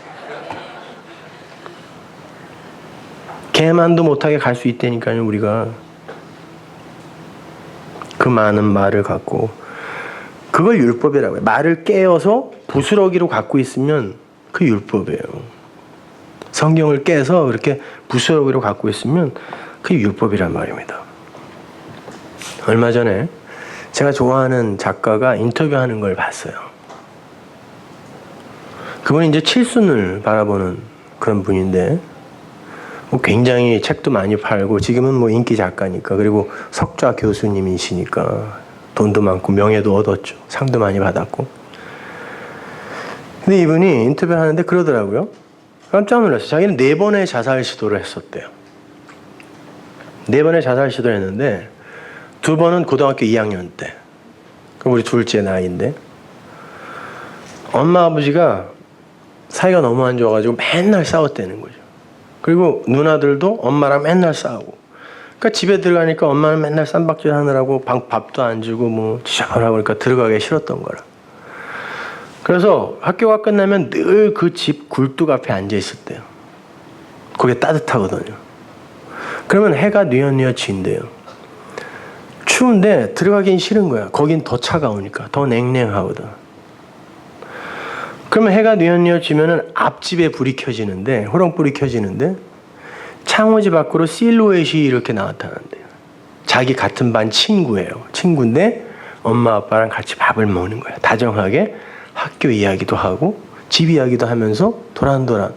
S1: 개만도 못하게 갈 수 있다니까요. 우리가. 그 많은 말을 갖고 그걸 율법이라고 해요. 말을 깨어서 부스러기로 갖고 있으면 그 율법이에요. 성경을 깨서 그렇게 부스러기로 갖고 있으면 그게 율법이란 말입니다. 얼마 전에 제가 좋아하는 작가가 인터뷰하는 걸 봤어요. 그분이 이제 칠순을 바라보는 그런 분인데 굉장히 책도 많이 팔고 지금은 인기 작가니까 그리고 석좌 교수님이시니까 돈도 많고 명예도 얻었죠. 상도 많이 받았고. 근데 이분이 인터뷰하는데 그러더라고요. 깜짝 놀랐어요. 자기는 4번의 자살 시도를 했었대요. 4번의 자살 시도를 했는데 2번은 고등학교 2학년 때. 그럼 우리 둘째 나이인데 엄마 아버지가 사이가 너무 안 좋아가지고 맨날 싸웠다는 거죠. 그리고 누나들도 엄마랑 맨날 싸우고. 그러니까 집에 들어가니까 엄마는 맨날 쌈박질 하느라고 밥도 안 주고 뭐 지저분하고 그러니까 들어가기 싫었던 거라. 그래서 학교가 끝나면 늘 그 집 굴뚝 앞에 앉아 있었대요. 거기 따뜻하거든요. 그러면 해가 뉘엿뉘엿 진대요. 추운데 들어가긴 싫은 거야. 거긴 더 차가우니까. 더 냉랭하거든. 그러면 해가 뉘엿뉘엿 지면은 앞집에 불이 켜지는데, 호롱불이 켜지는데, 창호지 밖으로 실루엣이 이렇게 나타난대요. 자기 같은 반 친구예요. 친구인데, 엄마 아빠랑 같이 밥을 먹는 거야. 다정하게 학교 이야기도 하고, 집 이야기도 하면서 도란도란.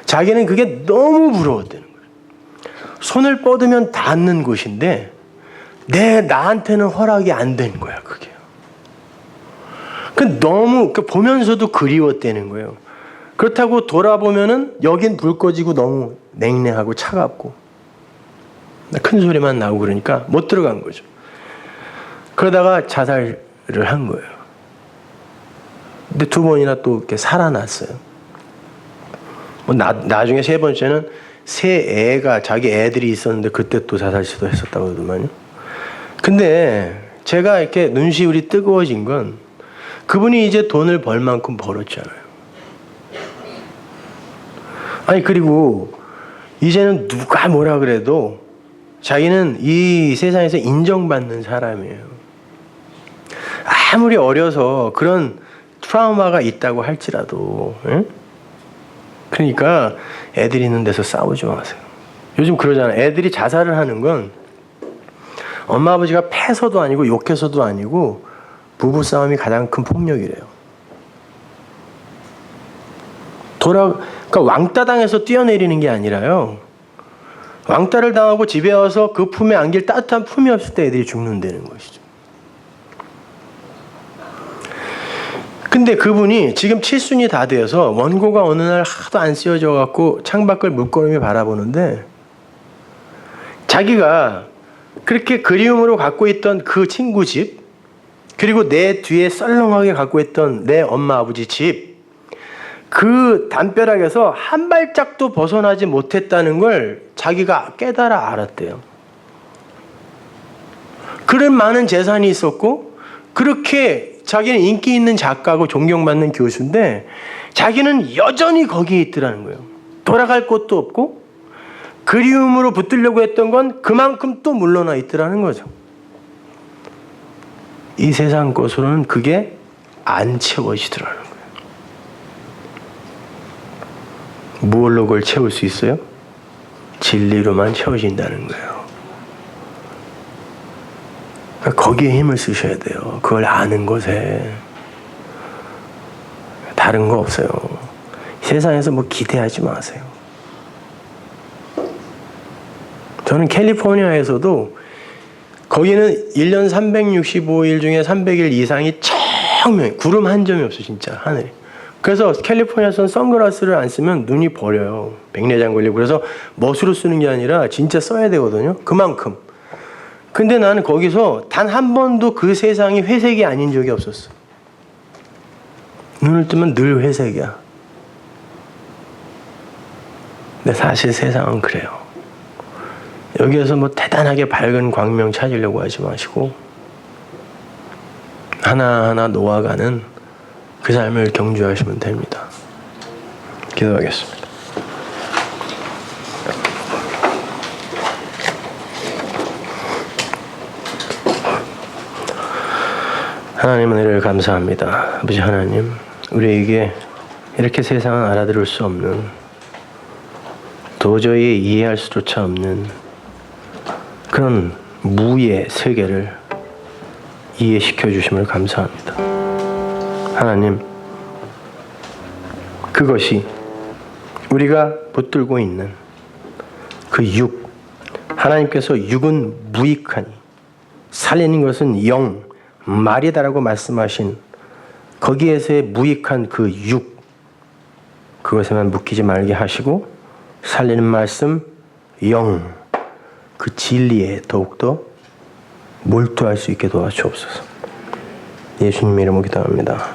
S1: 자기는 그게 너무 부러웠다는 거예요. 손을 뻗으면 닿는 곳인데, 나한테는 허락이 안 된 거야, 그게. 너무 보면서도 그리웠다는 거예요. 그렇다고 돌아보면은 여긴 불 꺼지고 너무 냉랭하고 차갑고 큰 소리만 나고 그러니까 못 들어간 거죠. 그러다가 자살을 한 거예요. 근데 2번이나 또 이렇게 살아났어요. 나중에 3번째는 새 애가 자기 애들이 있었는데 그때 또 자살 시도했었다고 그러더만요. 근데 제가 이렇게 눈시울이 뜨거워진 건 그분이 이제 돈을 벌 만큼 벌었잖아요. 아니 그리고 이제는 누가 뭐라 그래도 자기는 이 세상에서 인정받는 사람이에요. 아무리 어려서 그런 트라우마가 있다고 할지라도. 응? 그러니까 애들 있는 데서 싸우지 마세요. 요즘 그러잖아요. 애들이 자살을 하는 건 엄마 아버지가 패서도 아니고 욕해서도 아니고 부부싸움이 가장 큰 폭력이래요. 그러니까 왕따 당해서 뛰어내리는 게 아니라요. 왕따를 당하고 집에 와서 그 품에 안길 따뜻한 품이 없을 때 애들이 죽는다는 것이죠. 근데 그분이 지금 7순이 다 되어서 원고가 어느 날 하도 안 씌워져 갖고 창밖을 물끄러미 바라보는데 자기가 그렇게 그리움으로 갖고 있던 그 친구 집, 그리고 내 뒤에 썰렁하게 갖고 있던 내 엄마 아버지 집, 그 담벼락에서 한 발짝도 벗어나지 못했다는 걸 자기가 깨달아 알았대요. 그런 많은 재산이 있었고 그렇게 자기는 인기 있는 작가고 존경받는 교수인데 자기는 여전히 거기에 있더라는 거예요. 돌아갈 곳도 없고 그리움으로 붙들려고 했던 건 그만큼 또 물러나 있더라는 거죠. 이 세상 것으로는 그게 안 채워지더라는 거예요. 무엇로 그걸 채울 수 있어요? 진리로만 채워진다는 거예요. 거기에 힘을 쓰셔야 돼요. 그걸 아는 것에. 다른 거 없어요. 세상에서 뭐 기대하지 마세요. 저는 캘리포니아에서도 거기는 1년 365일 중에 300일 이상이 청명해. 구름 한 점이 없어 진짜 하늘에. 그래서 캘리포니아에서는 선글라스를 안 쓰면 눈이 버려요. 백내장 걸리고. 그래서 멋으로 쓰는 게 아니라 진짜 써야 되거든요. 그만큼. 근데 나는 거기서 단 한 번도 그 세상이 회색이 아닌 적이 없었어. 눈을 뜨면 늘 회색이야. 근데 사실 세상은 그래요. 여기에서 뭐 대단하게 밝은 광명 찾으려고 하지 마시고 하나하나 놓아가는 그 삶을 경주하시면 됩니다. 기도하겠습니다. 하나님 은혜를 감사합니다. 아버지 하나님, 우리에게 이렇게 세상은 알아들을 수 없는, 도저히 이해할 수조차 없는 그런 무의 세계를 이해시켜 주심을 감사합니다. 하나님, 그것이 우리가 붙들고 있는 그 육, 하나님께서 육은 무익하니 살리는 것은 영, 말이다라고 말씀하신 거기에서의 무익한 그 육, 그것에만 묶이지 말게 하시고 살리는 말씀 영, 그 진리에 더욱더 몰두할 수 있게 도와주옵소서. 예수님 이름으로 기도합니다.